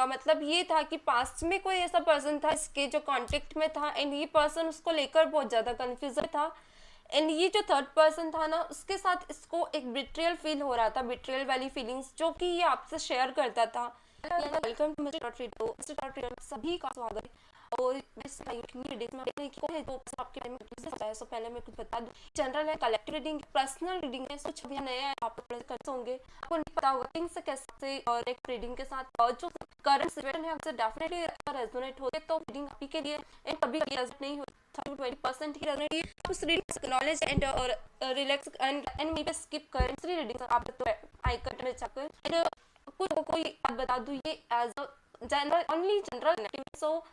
मतलब ये था कि पास्ट में कोई ऐसा पर्सन था इसके जो कांटेक्ट में था, एंड ये पर्सन उसको लेकर बहुत ज़्यादा कन्फ्यूजन था। एंड ये जो थर्ड पर्सन था ना, उसके साथ इसको एक बिट्रियल फील हो रहा था, बिट्रियल वाली फीलिंग्स जो कि ये आपसे शेयर करता था। वेलकम टू मिस्टर सभी का स्वागत है। और सो पहले मैं कुछ बता दूं, जनरल है, कलेक्टिव रीडिंग, पर्सनल रीडिंग है, कुछ भी नया है आप कर होंगे, आपको नहीं पता होगा थिंग्स से कैसे, और एक रीडिंग के साथ और जो करंट सिचुएशन है आपसे डेफिनेटली रेजोनेट होते तो रीडिंग आपके के लिए, एंड कभी नहीं होता 20% ही रेजोनेट, उस रीडिंग नॉलेज एंड और रिलैक्स एंड मी पे स्किप करें दूसरी रीडिंग आप तो आई कट में जाकर एंड कुछ कोई बात बता दूं, ये as a general only general, so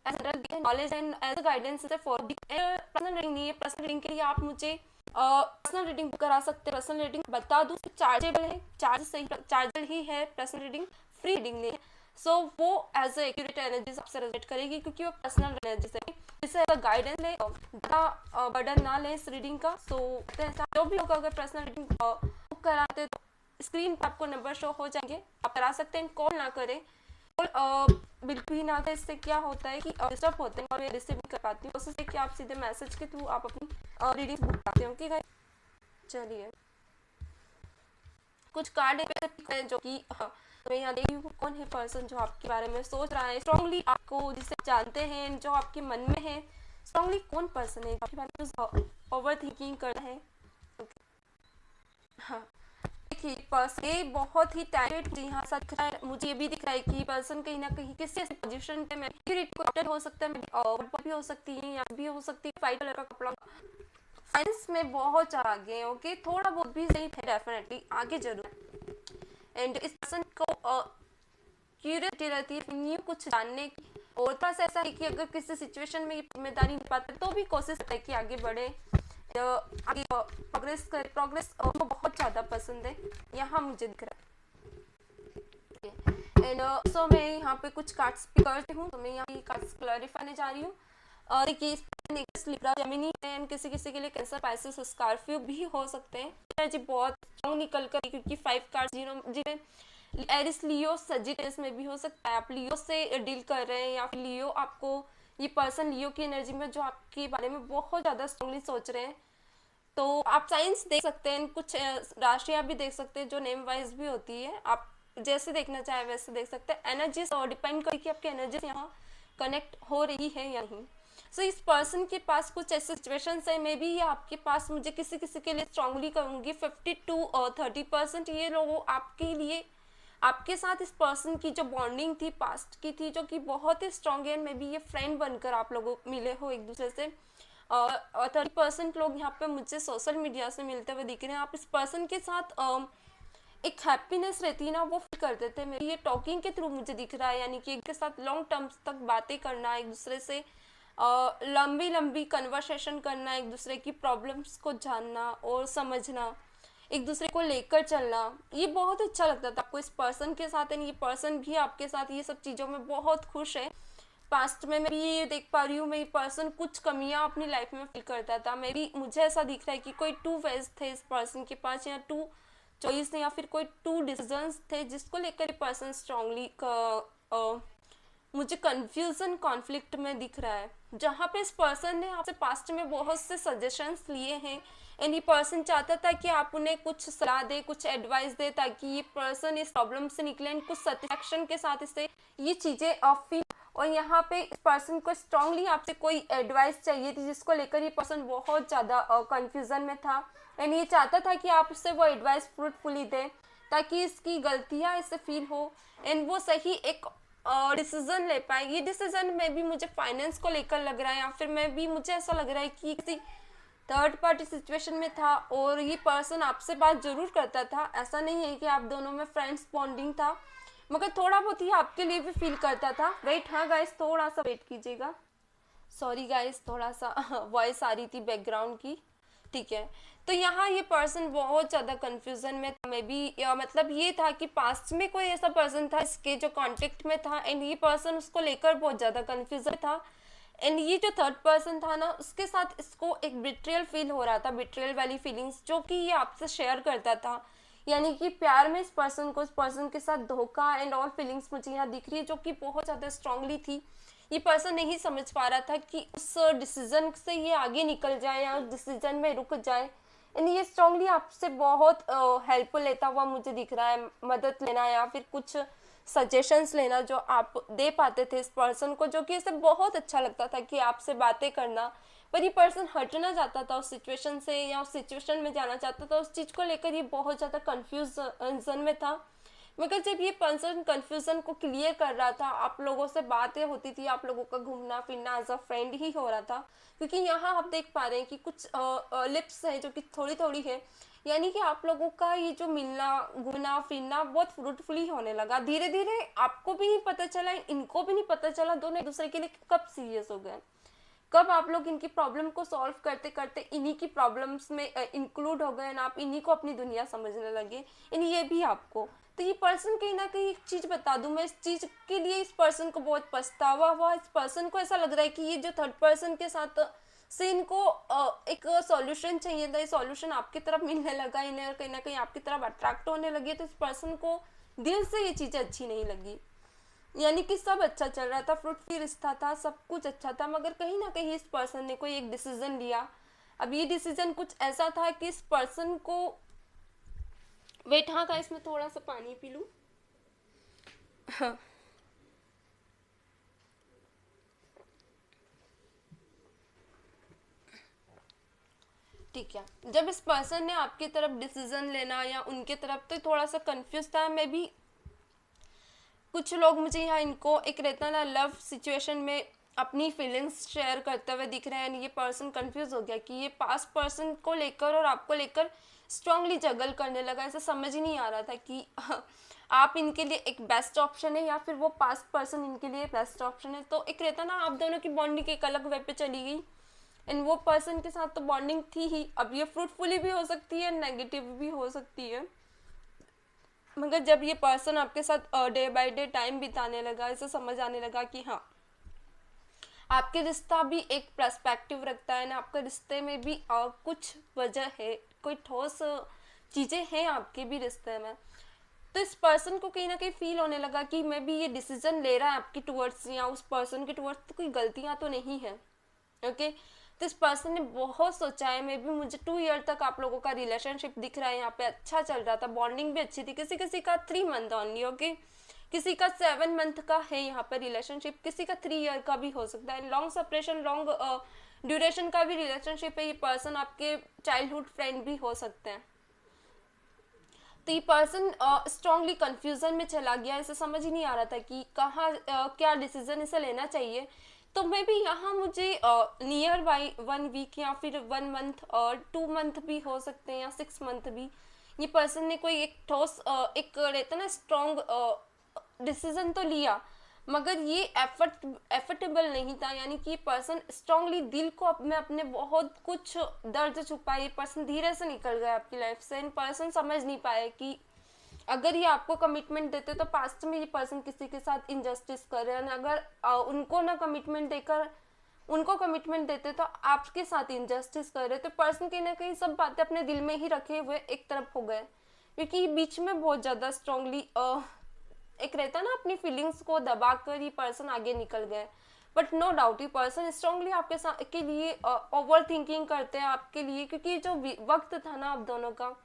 as general knowledge and as a guidance for personal reading नहीं है। पर्सनल रीडिंग के लिए आप मुझे पर्सनल रीडिंग करा सकते हैं। पर्सनल रीडिंग बता दूं चार्जेबल है, चार्जेबल ही है, पर्सनल रीडिंग फ्री रीडिंग नहीं है। सो वो एज अ एक्यूरेट एनर्जी आपसे रिलेट करेगी क्योंकि वो पर्सनल एनर्जी से इसे एज अ गाइडेंस ले, ज़्यादा बर्डन ना ले इस रीडिंग का। सो जो भी होगा, अगर पर्सनल रीडिंग बुक कराते तो स्क्रीन पर आपको नंबर शो हो जाएंगे, आप करा सकते हैं। कॉल ना करें, बिल्कुल ही ना करें, इससे क्या होता है कि डिस्टर्ब होते हैं और मैं रिसीव नहीं कर पाती हूँ। कोशिश है कि आप सीधे मैसेज के थ्रू आप अपनी रीडिंग बुक कराते हो। ठीक है, चलिए कुछ कार्ड है जो कि मैं यहाँ देखी हूँ कौन है पर्सन जो आपके बारे में सोच रहा है स्ट्रांगली, आपको जिसे जानते हैं, जो आपके मन में है स्ट्रांगली, कौन पर्सन है आपके बारे में ओवर थिंकिंग कर रहा है। हाँ, देखिए पर्सन ये बहुत ही टैलेंटेड यहाँ साथ दिख रहा है, मुझे ये भी दिख रहा है कि पर्सन कहीं ना कहीं किसी ऐसी पोजीशन पे मैं हो सकता है, भी हो सकती है, या भी हो सकती है वाइट कलर का कपड़ा, फाइनेंस में बहुत आगे, ओके, थोड़ा बहुत भी सही है, डेफिनेटली आगे जरूर। एंड इस पर्सन को क्यूरियोसिटी रहती है न्यू कुछ जानने की, और थोड़ा सा ऐसा है कि अगर किसी सिचुएशन में जिम्मेदारी नहीं पाते तो भी कोशिश है कि आगे बढ़े, आगे प्रोग्रेस कर, प्रोग्रेस को बहुत ज़्यादा पसंद है, यहाँ मुझे दिख रहा है। एंड सो मैं यहाँ पे कुछ कार्ड्स पिक करती हूँ, तो मैं यहाँ ये कार्ड्स क्लैरिफाई जा रही हूँ। देखिए लिब्रा जेमिनी एंड किसी किसी के लिए कैंसर, पाइसेस, स्कॉर्पियो भी हो सकते हैं। एनर्जी बहुत स्ट्रॉन्ग निकल कर, क्योंकि 5 कार्ड्स जिन्हें एरिस, लियो, सजिटेरियस में भी हो सकता है आप लियो से डील कर रहे हैं, या फिर लियो आपको, ये पर्सन लियो की एनर्जी में जो आपके बारे में बहुत ज़्यादा स्ट्रांगली सोच रहे हैं, तो आप साइंस देख सकते हैं, कुछ राशियाँ भी देख सकते हैं जो नेम वाइज भी होती है, आप जैसे देखना चाहे वैसे देख सकते हैं। एनर्जी डिपेंड करेगी कि आपकी एनर्जी यहाँ कनेक्ट हो रही है या नहीं। सो इस पर्सन के पास कुछ ऐसे सिचुएशंस है, मे बी ये आपके पास, मुझे किसी किसी के लिए स्ट्रांगली कहूँगी 52 और 30% ये लोगों आपके लिए, आपके साथ इस पर्सन की जो बॉन्डिंग थी पास्ट की थी, जो कि बहुत ही स्ट्रांग है, मे बी ये फ्रेंड बनकर आप लोगों मिले हो एक दूसरे से। और 30% लोग यहाँ पे मुझे सोशल मीडिया से मिलते हुए दिख रहे हैं। आप इस पर्सन के साथ एक हैप्पीनेस रहती है ना, वो फील करते थे, मेरी ये टॉकिंग के थ्रू मुझे दिख रहा है, यानी कि एक के साथ लॉन्ग टर्म्स तक बातें करना, एक दूसरे से लंबी लंबी कन्वर्सेशन करना, एक दूसरे की प्रॉब्लम्स को जानना और समझना, एक दूसरे को लेकर चलना, ये बहुत अच्छा लगता था आपको इस पर्सन के साथ। एंड ये पर्सन भी आपके साथ ये सब चीज़ों में बहुत खुश है। पास्ट में मैं भी ये देख पा रही हूँ, मेरी पर्सन कुछ कमियाँ अपनी लाइफ में फील करता था, मुझे ऐसा दिख रहा है कि कोई 2 वेज थे इस पर्सन के पास, या 2 चॉइस थे, या फिर कोई 2 डिसीजंस थे जिसको लेकर पर्सन स्ट्रांगली मुझे कंफ्यूजन कॉन्फ्लिक्ट में दिख रहा है, जहाँ पे इस पर्सन ने आपसे पास्ट में बहुत से सजेशंस लिए हैं, एंड ये पर्सन चाहता था कि आप उन्हें कुछ सलाह दे, कुछ एडवाइस दे, ताकि ये पर्सन इस प्रॉब्लम से निकले, एंड कुछ सेटिस्फैक्शन के साथ इससे ये चीज़ें फील। और यहाँ पे इस पर्सन को स्ट्रांगली आपसे कोई एडवाइस चाहिए थी, जिसको लेकर ये पर्सन बहुत ज़्यादा कंफ्यूजन में था, एंड ये चाहता था कि आप उससे वो एडवाइस फ्रूटफुली दें, ताकि इसकी गलतियाँ इससे फील हो, एंड वो सही एक डिसीजन ले पाए। ये डिसीजन में भी मुझे फाइनेंस को लेकर लग रहा है, या फिर मुझे ऐसा लग रहा है कि किसी थर्ड पार्टी सिचुएशन में था, और ये पर्सन आपसे बात जरूर करता था, ऐसा नहीं है कि आप दोनों में फ्रेंड्स बॉन्डिंग था, मगर थोड़ा बहुत ही आपके लिए भी फील करता था। वेट, हाँ गाइस थोड़ा सा वेट कीजिएगा, सॉरी गाइस थोड़ा सा वॉइस आ रही थी बैकग्राउंड की, ठीक है। तो यहाँ ये पर्सन बहुत ज़्यादा कंफ्यूजन में था, मे बी मतलब ये था कि पास्ट में कोई ऐसा पर्सन था इसके जो कांटेक्ट में था, एंड ये पर्सन उसको लेकर बहुत ज़्यादा कंफ्यूजन था, एंड ये जो थर्ड पर्सन था ना, उसके साथ इसको एक बिट्रियल फील हो रहा था, बिट्रियल वाली फीलिंग्स जो कि ये आपसे शेयर करता था। यानी कि प्यार में इस पर्सन के साथ धोखा एंड ऑल फीलिंग्स मुझे यहाँ दिख रही है, जो कि बहुत ज़्यादा स्ट्रांगली थी। ये पर्सन नहीं समझ पा रहा था कि उस डिसीजन से ये आगे निकल जाए या उस डिसीजन में रुक जाए। एंड ये स्ट्रांगली आपसे बहुत हेल्प लेता हुआ मुझे दिख रहा है, मदद लेना या फिर कुछ सजेशंस लेना जो आप दे पाते थे इस पर्सन को, जो कि इसे बहुत अच्छा लगता था कि आपसे बातें करना। पर ये पर्सन हटना चाहता था उस सिचुएशन से या उस सिचुएशन में जाना चाहता था, उस चीज़ को लेकर ये बहुत ज़्यादा कन्फ्यूजन में था। मगर जब ये पर्सन कन्फ्यूजन को क्लियर कर रहा था, आप लोगों से बातें होती थी, आप लोगों का घूमना फिरना एज अ फ्रेंड ही हो रहा था, क्योंकि यहाँ आप देख पा रहे हैं कि कुछ लिप्स है जो कि थोड़ी थोड़ी है, यानी कि आप लोगों का ये जो मिलना घूमना फिरना बहुत फ्रूटफुली होने लगा धीरे धीरे। आपको भी नहीं पता चला, इनको भी नहीं पता चला, दोनों एक दूसरे के लिए कब सीरियस हो गए, कब आप लोग इनकी प्रॉब्लम को सॉल्व करते करते इन्हीं की प्रॉब्लम्स में इंक्लूड हो गए ना, आप इन्हीं को अपनी दुनिया समझने लगे, यानी ये भी आपको। तो ये पर्सन कहीं ना कहीं एक चीज़ बता दूं मैं, इस चीज़ के लिए इस पर्सन को बहुत पछतावा हुआ। इस पर्सन को ऐसा लग रहा है कि ये जो थर्ड पर्सन के साथ से इनको एक सॉल्यूशन चाहिए था, ये सॉल्यूशन आपकी तरफ मिलने लगा, इन्हें कहीं ना कहीं आपकी तरफ अट्रैक्ट होने लगी। तो इस पर्सन को दिल से ये चीज़ें अच्छी नहीं लगी, यानी कि सब अच्छा चल रहा था, फ्रूटफुल रिश्ता था, सब कुछ अच्छा था, मगर कहीं ना कहीं इस पर्सन ने कोई एक डिसीजन लिया। अब ये डिसीजन कुछ ऐसा था कि इस पर्सन को वेट, हाँ था, इसमें थोड़ा सा पानी पी लूँ। हाँ ठीक है। जब इस पर्सन ने आपकी तरफ डिसीजन लेना या उनके तरफ, तो थोड़ा सा कंफ्यूज था मैं भी। कुछ लोग मुझे यहाँ इनको एक रहता ना लव सिचुएशन में अपनी फीलिंग्स शेयर करते हुए दिख रहे हैं। ये पर्सन कंफ्यूज हो गया कि ये पास्ट पर्सन को लेकर और आपको लेकर स्ट्रांगली जगल करने लगा। ऐसा समझ ही नहीं आ रहा था कि आप इनके लिए एक बेस्ट ऑप्शन है या फिर वो पास्ट पर्सन इनके लिए बेस्ट ऑप्शन है। तो एक रहता ना, आप दोनों की बॉन्डिंग एक अलग वे पे चली गई, एंड वो पर्सन के साथ तो बॉन्डिंग थी ही। अब ये फ्रूटफुली भी हो सकती है, नेगेटिव भी हो सकती है, मगर जब ये पर्सन आपके साथ डे बाय डे टाइम बिताने लगा, ऐसा समझ आने लगा कि हाँ, आपके रिश्ता भी एक पर्सपेक्टिव रखता है ना, आपके रिश्ते में भी कुछ वजह है, कोई ठोस चीज़ें हैं आपके भी रिश्ते में। तो इस पर्सन को कहीं ना कहीं फील होने लगा कि मैं भी ये डिसीजन ले रहा है आपकी टुवर्ड्स या उस पर्सन के टुवर्ड्स, तो कोई गलतियाँ तो नहीं है। ओके तो इस पर्सन ने बहुत सोचा है, मे भी मुझे 2 ईयर तक आप लोगों का रिलेशनशिप दिख रहा है, यहाँ पे अच्छा चल रहा था, बॉन्डिंग भी अच्छी थी। किसी किसी का 3 मंथ ऑनली, ओके, किसी का 7 मंथ का है यहाँ पे रिलेशनशिप, किसी का 3 ईयर का भी हो सकता है। लॉन्ग सेपरेशन, लॉन्ग ड्यूरेशन का भी रिलेशनशिप है। ये पर्सन आपके चाइल्डहुड फ्रेंड भी हो सकते हैं। तो ये पर्सन स्ट्रांगली कंफ्यूजन में चला गया, इसे समझ ही नहीं आ रहा था कि कहाँ क्या डिसीजन इसे लेना चाहिए। तो मैं भी यहाँ मुझे नियर बाई 1 वीक या फिर 1 मंथ और 2 मंथ भी हो सकते हैं या 6 मंथ भी, ये पर्सन ने कोई एक ठोस एक रहता ना स्ट्रॉन्ग डिसीजन तो लिया, मगर ये एफर्टेबल नहीं था। यानी कि ये पर्सन स्ट्रांगली दिल को में अपने बहुत कुछ दर्द छुपाए, ये पर्सन धीरे से निकल गया आपकी लाइफ से। इन पर्सन समझ नहीं पाए कि अगर ये आपको कमिटमेंट देते तो पास्ट में ये पर्सन किसी के साथ इनजस्टिस कर रहे हैं, अगर उनको ना कमिटमेंट देकर उनको कमिटमेंट देते तो आपके साथ इनजस्टिस कर रहे। तो पर्सन कहीं ना कहीं सब बातें अपने दिल में ही रखे हुए एक तरफ हो गए, क्योंकि बीच में बहुत ज़्यादा स्ट्रांगली एक रहता ना अपनी फीलिंग्स को दबा कर ये पर्सन आगे निकल गए। बट नो डाउट ये पर्सन स्ट्रांगली आपके साथ के लिए ओवर थिंकिंग करते हैं आपके लिए, क्योंकि जो वक्त था ना आप दोनों का,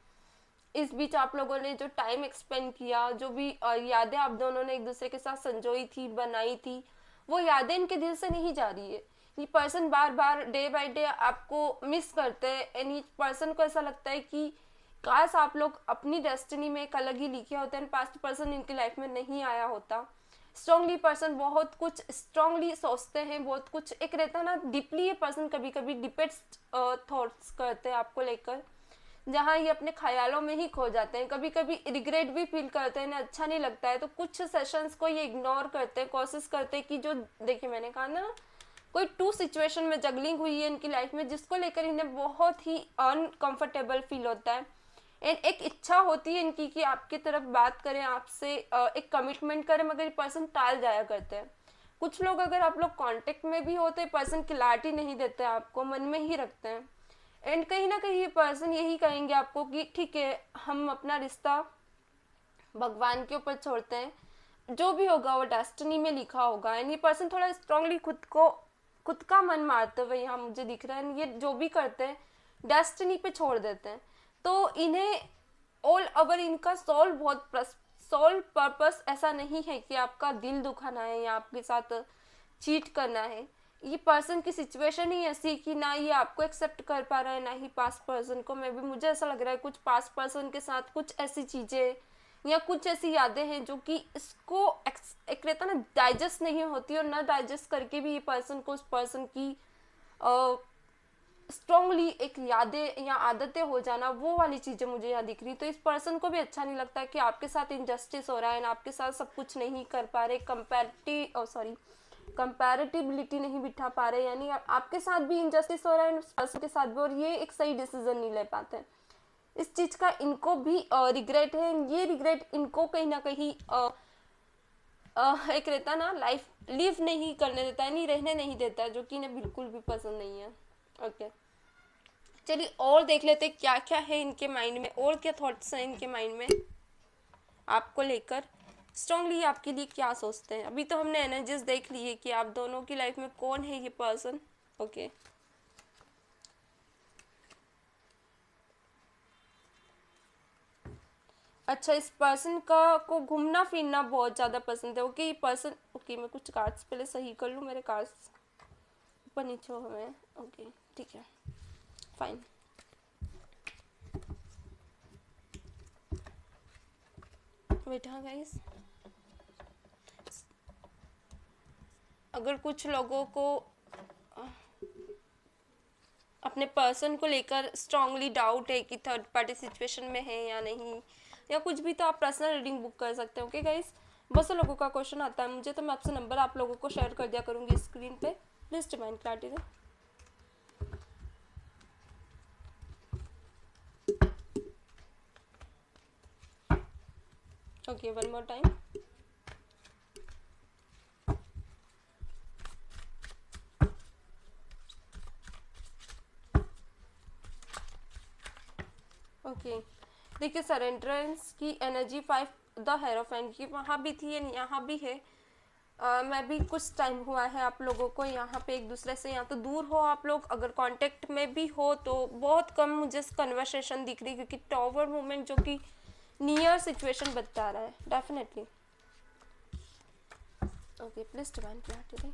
इस बीच आप लोगों ने जो टाइम एक्सपेंड किया, जो भी यादें आप दोनों ने एक दूसरे के साथ संजोई थी, बनाई थी, वो यादें इनके दिल से नहीं जा रही है। ये person bar bar day by day आपको मिस करते हैं, एंड ये पर्सन को ऐसा लगता है कि काश आप लोग अपनी डेस्टिनी में एक अलग ही लिखे होते हैं, पास्ट पर्सन इनकी लाइफ में नहीं आया होता। स्ट्रांगली पर्सन बहुत कुछ स्ट्रांगली सोचते हैं, बहुत कुछ एक रहता ना डीपली ये पर्सन कभी कभी डिपेट्स थॉट्स करते हैं आपको लेकर, जहाँ ये अपने ख्यालों में ही खो जाते हैं। कभी कभी रिग्रेट भी फील करते हैं, इन्हें अच्छा नहीं लगता है, तो कुछ सेशंस को ये इग्नोर करते हैं, कोशिश करते हैं कि जो देखिए मैंने कहा ना कोई 2 सिचुएशन में जगलिंग हुई है इनकी लाइफ में, जिसको लेकर इन्हें बहुत ही अनकंफर्टेबल फील होता है। एंड एक इच्छा होती है इनकी कि आपकी तरफ बात करें, आपसे एक कमिटमेंट करें, मगर ये पर्सन टाल जाया करते हैं। कुछ लोग अगर आप लोग कांटेक्ट में भी होते हैं, पर्सन क्लैरिटी नहीं देते हैं आपको, मन में ही रखते हैं। एंड कहीं ना कहीं ये पर्सन यही कहेंगे आपको कि ठीक है, हम अपना रिश्ता भगवान के ऊपर छोड़ते हैं, जो भी होगा वो डेस्टिनी में लिखा होगा। एंड ये पर्सन थोड़ा स्ट्रांगली खुद का मन मारते हुए यहाँ मुझे दिख रहा है। ये जो भी करते हैं डेस्टिनी पे छोड़ देते हैं। तो इन्हें ऑल ओवर इनका सोल पर्पस ऐसा नहीं है कि आपका दिल दुखाना है या आपके साथ चीट करना है। ये पर्सन की सिचुएशन ही ऐसी कि ना ये आपको एक्सेप्ट कर पा रहा है, ना ही पास्ट पर्सन को। मैं भी मुझे ऐसा लग रहा है कुछ पास्ट पर्सन के साथ कुछ ऐसी चीज़ें या कुछ ऐसी यादें हैं जो कि इसको एक रहता ना डाइजेस्ट नहीं होती, और ना डाइजेस्ट करके भी ये पर्सन को उस पर्सन की स्ट्रांगली एक यादें या आदतें हो जाना, वो वाली चीज़ें मुझे यहाँ दिख रही। तो इस पर्सन को भी अच्छा नहीं लगता कि आपके साथ इनजस्टिस हो रहा है, आपके साथ सब कुछ नहीं कर पा रहे, कंपैरेटिबिलिटी नहीं बिठा पा रहे, यानी आपके साथ भी इनजस्टिस हो रहा है उस पर्सन के साथ भी, और ये एक सही डिसीजन नहीं ले पाते हैं। इस चीज़ का इनको भी रिग्रेट है। ये रिग्रेट इनको कहीं ना कहीं एक रहता ना लाइफ लिव नहीं करने देता है, नहीं रहने नहीं देता है, जो कि इन्हें बिल्कुल भी पसंद नहीं है। ओके, चलिए और देख लेते हैं क्या क्या है इनके माइंड में, और क्या थॉट्स हैं इनके माइंड में आपको लेकर, स्ट्रांगली आपके लिए क्या सोचते हैं। अभी तो हमने एनर्जीज देख ली है कि आप दोनों की लाइफ में कौन है ये पर्सन। ओके, अच्छा, इस पर्सन का को घूमना फिरना बहुत ज़्यादा पसंद है। ओके, ये पर्सन, ओके मैं कुछ कार्ड्स पहले सही कर लूँ, मेरे कार्ड्स ऊपर नीचे हुए हैं। ओके ठीक है, फाइन। वेट, हाँ गाइस, अगर कुछ लोगों को अपने पर्सन को लेकर स्ट्रांगली डाउट है कि थर्ड पार्टी सिचुएशन में है या नहीं, या कुछ भी, तो आप पर्सनल रीडिंग बुक कर सकते हो। ओके गाइस, बहुत से लोगों का क्वेश्चन आता है मुझे, तो मैं आपसे नंबर आप लोगों को शेयर कर दिया करूँगी स्क्रीन पे। Please divine clarity they. Okay, one more time. Okay, देखिए सरेंडरेंस की एनर्जी 5 द हेरोफेंट की वहाँ भी थी, यहाँ भी है। मैं भी कुछ टाइम हुआ है आप लोगों को यहाँ पे एक दूसरे से, या तो दूर हो आप लोग, अगर कांटेक्ट में भी हो तो बहुत कम मुझे कन्वर्सेशन दिख रही, क्योंकि टॉवर मूवमेंट जो कि नियर सिचुएशन बता रहा है definitely. Okay, please divine clarity.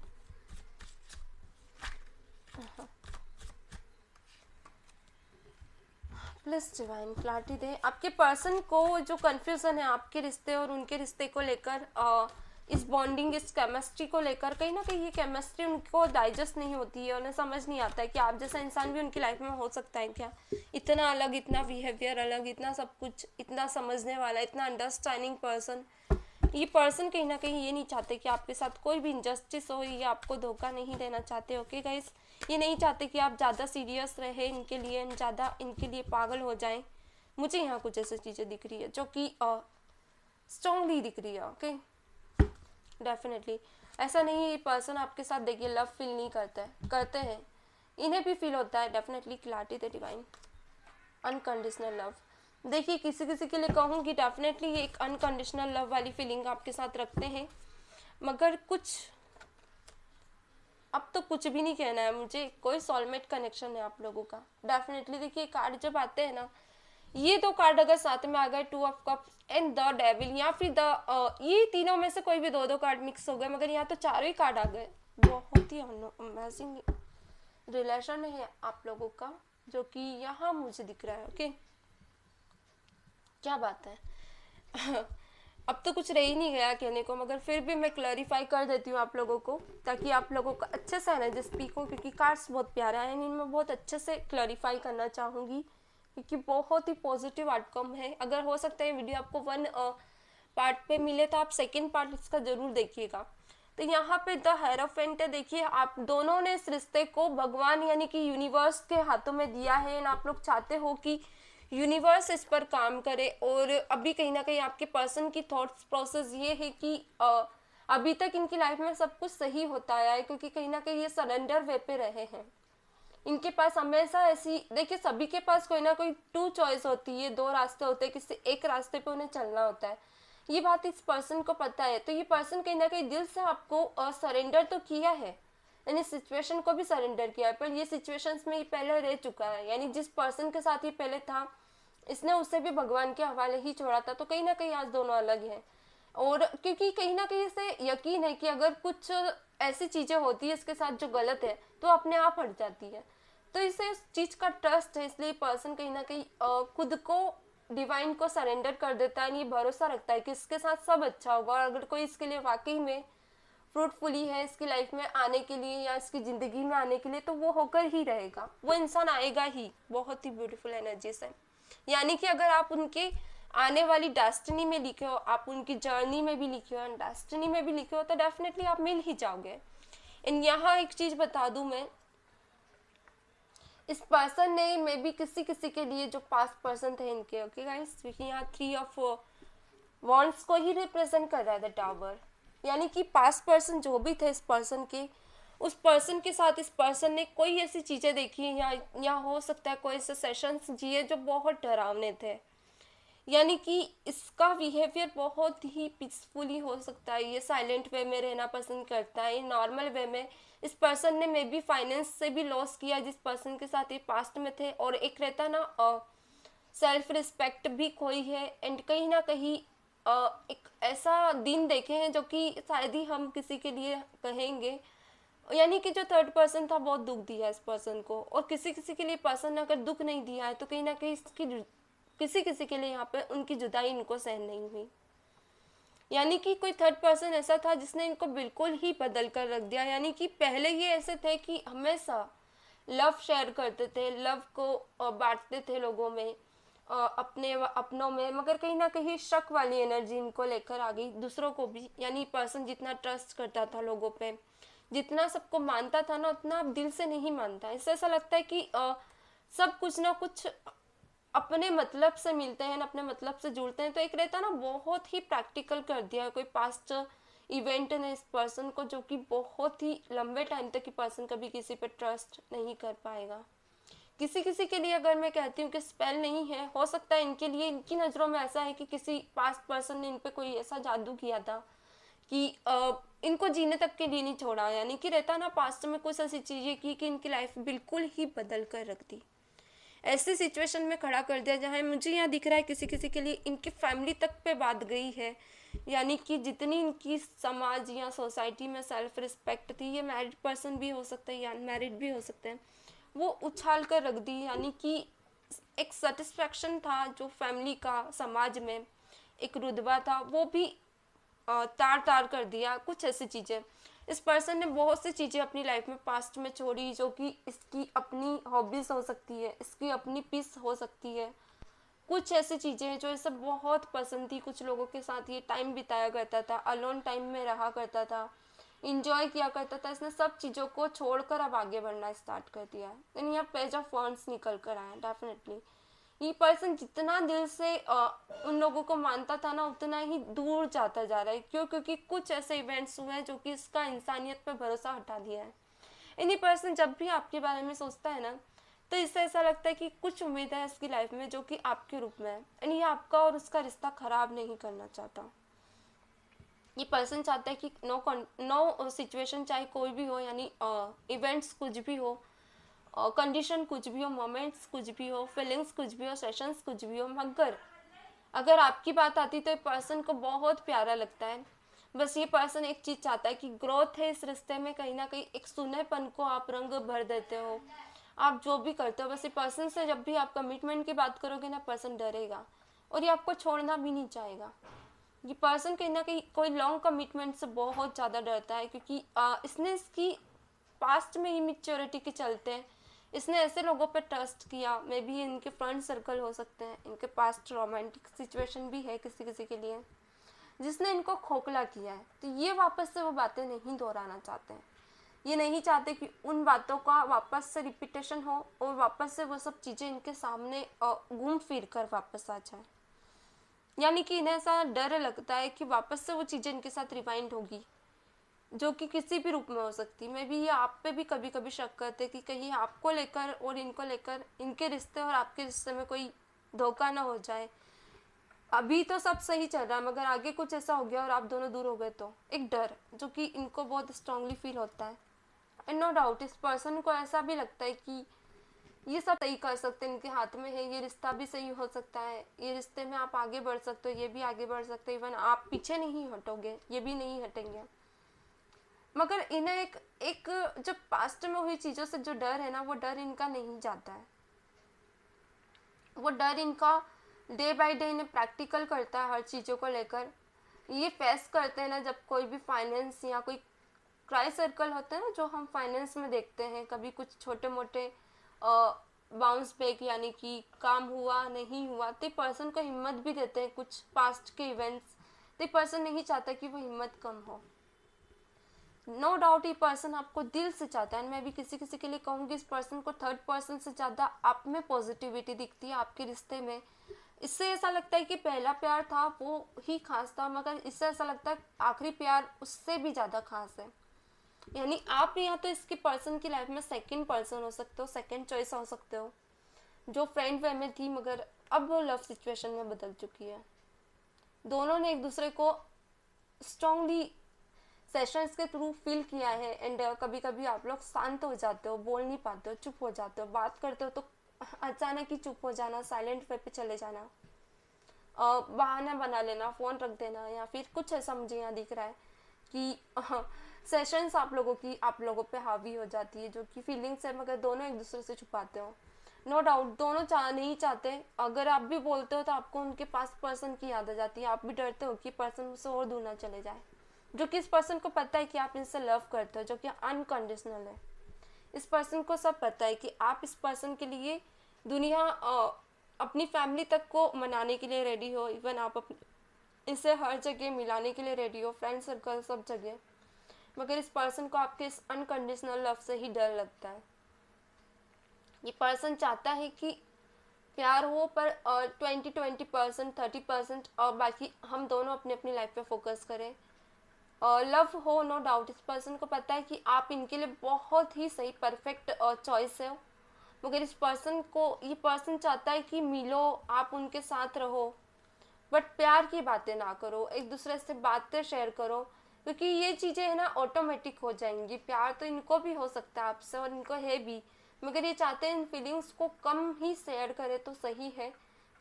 Please divine clarity दे। आपके पर्सन को जो कंफ्यूजन है आपके रिश्ते और उनके रिश्ते को लेकर, इस बॉन्डिंग, इस केमिस्ट्री को लेकर, कहीं ना कहीं ये केमिस्ट्री उनको डाइजेस्ट नहीं होती है, उन्हें समझ नहीं आता है कि आप जैसा इंसान भी उनकी लाइफ में हो सकता है क्या, इतना अलग, इतना बिहेवियर अलग, इतना सब कुछ, इतना समझने वाला, इतना अंडरस्टैंडिंग पर्सन। ये पर्सन कहीं ना कहीं ये नहीं चाहते कि आपके साथ कोई भी इनजस्टिस हो, ये आपको धोखा नहीं देना चाहते। ओके गाइस, ये नहीं चाहते कि आप ज़्यादा सीरियस रहे इनके लिए, ज़्यादा इनके लिए पागल हो जाएं। मुझे यहाँ कुछ ऐसी चीज़ें दिख रही है जो कि स्ट्रांगली दिख रही है। ओके, डेफिनेटली ऐसा नहीं है ये पर्सन आपके साथ देखिए लव फील नहीं करता है, करते हैं, इन्हें भी फील होता है डेफिनेटली। क्लैरिटी दे डिवाइन, अनकंडीशनल लव। देखिए किसी किसी के लिए कहूँगी डेफिनेटली ये एक अनकंडीशनल लव वाली फीलिंग आपके साथ रखते हैं, मगर कुछ अब तो कुछ भी नहीं कहना है मुझे, कोई सोलमेट कनेक्शन है आप लोगों का डेफिनेटली। देखिए कार्ड जब आते हैं ना, ये दो कार्ड अगर साथ में आ गए, 2 of cups and the devil, या फिर ये तीनों में से कोई भी दो कार्ड मिक्स हो गए, मगर यहाँ तो चारों ही कार्ड आ गए। बहुत ही अमेजिंग रिलेशन है आप लोगों का जो कि यहाँ मुझे दिख रहा है। ओके, क्या बात है। अब तो कुछ रह ही नहीं गया कहने को, मगर फिर भी मैं क्लैरिफाई कर देती हूँ आप लोगों को, ताकि आप लोगों को अच्छे से एनर्जी स्पीक हो, क्योंकि कार्ड्स बहुत प्यारा है, इनमें बहुत अच्छे से क्लैरिफाई करना चाहूँगी, क्योंकि बहुत ही पॉजिटिव आउटकम है। अगर हो सकता है वीडियो आपको 1 पार्ट पे मिले तो आप सेकेंड पार्ट इसका ज़रूर देखिएगा। तो यहाँ पे द हेरोफेंट है, देखिए आप दोनों ने इस रिश्ते को भगवान यानी कि यूनिवर्स के हाथों में दिया है, आप लोग चाहते हो कि यूनिवर्स इस पर काम करे। और अभी कहीं ना कहीं आपके पर्सन की थॉट्स प्रोसेस ये है कि अभी तक इनकी लाइफ में सब कुछ सही होता आया है, क्योंकि कहीं ना कहीं ये सरेंडर वे पे रहे हैं, इनके पास हमेशा ऐसी, देखिए सभी के पास कोई ना कोई टू चॉइस होती है, दो रास्ते होते हैं, किसी एक रास्ते पे उन्हें चलना होता है। ये बात इस पर्सन को पता है, तो ये पर्सन कहीं ना कहीं दिल से आपको सरेंडर तो किया है, यानी सिचुएशन को भी सरेंडर किया है, पर ये सिचुएशंस में ये पहले रह चुका है, यानी जिस पर्सन के साथ ये पहले था इसने उसे भी भगवान के हवाले ही छोड़ा था, तो कहीं ना कहीं आज दोनों अलग हैं। और क्योंकि कहीं ना कहीं इसे यकीन है कि अगर कुछ ऐसी चीजें होती है इसके साथ जो गलत है तो अपने आप हट जाती है, तो इसे उस चीज का ट्रस्ट है, इसलिए पर्सन कहीं ना कहीं खुद को डिवाइन को सरेंडर कर देता है, ये भरोसा रखता है कि इसके साथ सब अच्छा होगा, और अगर कोई इसके लिए वाकई में फ्रूटफुली है इसकी लाइफ में आने के लिए या इसकी ज़िंदगी में आने के लिए, तो वो होकर ही रहेगा, वो इंसान आएगा ही। बहुत ही ब्यूटीफुल एनर्जी से, यानी कि अगर आप उनके आने वाली डेस्टिनी में लिखे हो, आप उनकी जर्नी में भी लिखे हो, डेस्टिनी में भी लिखे हो, तो डेफिनेटली आप मिल ही जाओगे। इन यहाँ एक चीज़ बता दूं मैं, इस पर्सन ने मे भी किसी किसी के लिए जो पास्ट पर्सन थे इनके, ओके गाइस, क्योंकि यहाँ 3 ऑफ वॉन्ड्स को ही रिप्रेजेंट कर रहा है द टावर, यानी कि पास्ट पर्सन जो भी थे इस पर्सन के, उस पर्सन के साथ इस पर्सन ने कोई ऐसी चीज़ें देखी या हो सकता है कोई ऐसे सेशंस जिए जो बहुत डरावने थे, यानी कि इसका बिहेवियर बहुत ही पीसफुली हो सकता है, ये साइलेंट वे में रहना पसंद करता है, नॉर्मल वे में। इस पर्सन ने मे बी फाइनेंस से भी लॉस किया जिस पर्सन के साथ ये पास्ट में थे, और एक रहता ना सेल्फ रिस्पेक्ट भी खोई है, एंड कहीं ना कहीं एक ऐसा दिन देखे हैं जो कि शायद ही हम किसी के लिए कहेंगे, यानी कि जो थर्ड पर्सन था बहुत दुख दिया इस पर्सन को, और किसी किसी के लिए पर्सन ने अगर दुख नहीं दिया है तो कहीं ना कहीं इसकी किसी किसी के लिए यहाँ पे उनकी जुदाई इनको सहन नहीं हुई, यानी कि कोई थर्ड पर्सन ऐसा था जिसने इनको बिल्कुल ही बदल कर रख दिया, यानी कि पहले ये ऐसे थे कि हमेशा लव शेयर करते थे, लव को बांटते थे लोगों में, अपने अपनों में, मगर कहीं ना कहीं शक वाली एनर्जी इनको लेकर आ गई दूसरों को भी, यानी पर्सन जितना ट्रस्ट करता था लोगों पे, जितना सबको मानता था ना, उतना अब दिल से नहीं मानता। इससे ऐसा लगता है कि सब कुछ ना कुछ अपने मतलब से मिलते हैं, अपने मतलब से जुड़ते हैं, तो एक रहता ना बहुत ही प्रैक्टिकल कर दिया है कोई पास्ट इवेंट ने इस पर्सन को, जो कि बहुत ही लंबे टाइम तक पर्सन कभी किसी पे ट्रस्ट नहीं कर पाएगा। किसी किसी के लिए अगर मैं कहती हूँ कि स्पेल नहीं है, हो सकता है इनके लिए, इनकी नज़रों में ऐसा है कि किसी पास्ट पर्सन ने इन पे कोई ऐसा जादू किया था कि इनको जीने तक के लिए नहीं छोड़ा, यानी कि रहता ना पास्ट में कुछ ऐसी चीज़ें की कि इनकी लाइफ बिल्कुल ही बदल कर रख दी, ऐसी सिचुएशन में खड़ा कर दिया जहाँ मुझे यहाँ दिख रहा है किसी किसी के लिए इनकी फैमिली तक पे बात गई है, यानी कि जितनी इनकी समाज या सोसाइटी में सेल्फ रिस्पेक्ट थी, ये मैरिड पर्सन भी हो सकता है या अनमैरिड भी हो सकते हैं, वो उछाल कर रख दी, यानी कि एक सेटिस्फैक्शन था जो फैमिली का समाज में, एक रुतबा था, वो भी तार तार कर दिया। कुछ ऐसी चीज़ें इस पर्सन ने बहुत सी चीज़ें अपनी लाइफ में पास्ट में छोड़ी, जो कि इसकी अपनी हॉबीज़ हो सकती है, इसकी अपनी पीस हो सकती है, कुछ ऐसी चीज़ें हैं जो इसे बहुत पसंद थी, कुछ लोगों के साथ ये टाइम बिताया करता था, अलोन टाइम में रहा करता था, इंजॉय किया करता था, इसने सब चीज़ों को छोड़कर अब आगे बढ़ना स्टार्ट कर दिया है, यानी यहाँ पेज ऑफ वॉन्ड्स निकल कर आया। डेफिनेटली ये पर्सन जितना दिल से उन लोगों को मानता था ना, उतना ही दूर जाता जा रहा है। क्यों? क्योंकि कुछ ऐसे इवेंट्स हुए हैं जो कि इसका इंसानियत पर भरोसा हटा दिया है। इन्हीं पर्सन जब भी आपके बारे में सोचता है ना, तो इससे ऐसा लगता है कि कुछ उम्मीद है इसकी लाइफ में जो कि आपके रूप में है, यानी आपका और उसका रिश्ता खराब नहीं करना चाहता। ये पर्सन चाहता है कि नो सिचुएशन चाहे कोई भी हो, यानी इवेंट्स कुछ भी हो, कंडीशन कुछ भी हो, मोमेंट्स कुछ भी हो, फीलिंग्स कुछ भी हो, सेशंस कुछ भी हो, मगर अगर आपकी बात आती तो ये पर्सन को बहुत प्यारा लगता है। बस ये पर्सन एक चीज़ चाहता है कि ग्रोथ है इस रिश्ते में, कहीं ना कहीं एक सुनेपन को आप रंग भर देते हो, आप जो भी करते हो। बस ये पर्सन से जब भी आप कमिटमेंट की बात करोगे ना, पर्सन डरेगा और ये आपको छोड़ना भी नहीं चाहेगा। ये पर्सन कहीं ना कहीं कोई लॉन्ग कमिटमेंट से बहुत ज़्यादा डरता है, क्योंकि इसने इसकी पास्ट में इमेच्योरिटी के चलते इसने ऐसे लोगों पे ट्रस्ट किया, मे बी इनके फ्रेंड सर्कल हो सकते हैं, इनके पास्ट रोमांटिक सिचुएशन भी है किसी किसी के लिए, जिसने इनको खोखला किया है। तो ये वापस से वो बातें नहीं दोहराना चाहते हैं, ये नहीं चाहते कि उन बातों का वापस से रिपीटेशन हो और वापस से वो सब चीज़ें इनके सामने घूम फिर कर वापस आ जाए, यानी कि इन्हें ऐसा डर लगता है कि वापस से वो चीज़ें इनके साथ रिवाइंड होगी, जो कि किसी भी रूप में हो सकती है। मैं भी ये आप पे भी कभी कभी शक करते कि कहीं आपको लेकर और इनको लेकर, इनके रिश्ते और आपके रिश्ते में कोई धोखा ना हो जाए। अभी तो सब सही चल रहा है, मगर आगे कुछ ऐसा हो गया और आप दोनों दूर हो गए तो एक डर जो कि इनको बहुत स्ट्रांगली फील होता है। एंड नो डाउट इस पर्सन को ऐसा भी लगता है कि ये सब सही कर सकते हैं, इनके हाथ में है, ये रिश्ता भी सही हो सकता है, ये रिश्ते में आप आगे बढ़ सकते हो, ये भी आगे बढ़ सकते हो, इवन आप पीछे नहीं हटोगे, ये भी नहीं हटेंगे। मगर इन्हें एक एक जो पास्ट में हुई चीज़ों से जो डर है ना, वो डर इनका नहीं जाता है। वो डर इनका डे बाय डे इन्हें प्रैक्टिकल करता है हर चीज़ों को लेकर। ये फेस करते हैं ना जब कोई भी फाइनेंस या कोई क्राई सर्कल होते हैं ना, जो हम फाइनेंस में देखते हैं, कभी कुछ छोटे मोटे बाउंस बैक यानी कि काम हुआ नहीं हुआ, तो पर्सन को हिम्मत भी देते हैं कुछ पास्ट के इवेंट्स। तो पर्सन नहीं चाहता कि वो हिम्मत कम हो। नो डाउट ये पर्सन आपको दिल से चाहता है। मैं भी किसी किसी के लिए कहूँगी इस पर्सन को थर्ड पर्सन से ज़्यादा आप में पॉजिटिविटी दिखती है आपके रिश्ते में। इससे ऐसा लगता है कि पहला प्यार था वो ही खास था, मगर इससे ऐसा लगता है आखिरी प्यार उससे भी ज़्यादा खास है। यानी आप या तो इसके पर्सन की लाइफ में सेकंड पर्सन हो सकते हो, सेकंड चॉइस हो सकते हो, जो फ्रेंड वे में थी मगर अब वो लव सिचुएशन में बदल चुकी है। दोनों ने एक दूसरे को स्ट्रांगली सेशंस के थ्रू फील किया है। एंड कभी कभी आप लोग शांत हो जाते हो, बोल नहीं पाते हो, चुप हो जाते हो, बात करते हो तो अचानक ही चुप हो जाना, साइलेंट वे पे चले जाना, बहाना बना लेना, फ़ोन रख देना, या फिर कुछ ऐसा मुझे यहाँ दिख रहा है कि सेशंस आप लोगों पे हावी हो जाती है, जो कि फीलिंग्स है मगर दोनों एक दूसरे से छुपाते हो। नो डाउट दोनों नहीं चाहते। अगर आप भी बोलते हो तो आपको उनके पास पर्सन की याद आ जाती है, आप भी डरते हो कि पर्सन मुझसे और दूर ना चले जाए, जो कि इस पर्सन को पता है कि आप इनसे लव करते हो, जो कि अनकंडीशनल है। इस पर्सन को सब पता है कि आप इस पर्सन के लिए दुनिया अपनी फैमिली तक को मनाने के लिए रेडी हो, इवन आप इसे हर जगह मिलाने के लिए रेडी हो, फ्रेंड सर्कल सब जगह। मगर इस पर्सन को आपके इस अनकंडीशनल लव से ही डर लगता है। ये पर्सन चाहता है कि प्यार हो पर 20% 30%, और बाकी हम दोनों अपनी अपनी लाइफ पे फोकस करें। लव हो नो डाउट इस पर्सन को पता है कि आप इनके लिए बहुत ही सही परफेक्ट चॉइस है। मगर इस पर्सन को ये पर्सन चाहता है कि मिलो, आप उनके साथ रहो, बट प्यार की बातें ना करो, एक दूसरे से बातें शेयर करो, क्योंकि ये चीज़ें है ना ऑटोमेटिक हो जाएंगी। प्यार तो इनको भी हो सकता है आपसे और इनको है भी, मगर ये चाहते हैं इन फीलिंग्स को कम ही शेयर करे तो सही है,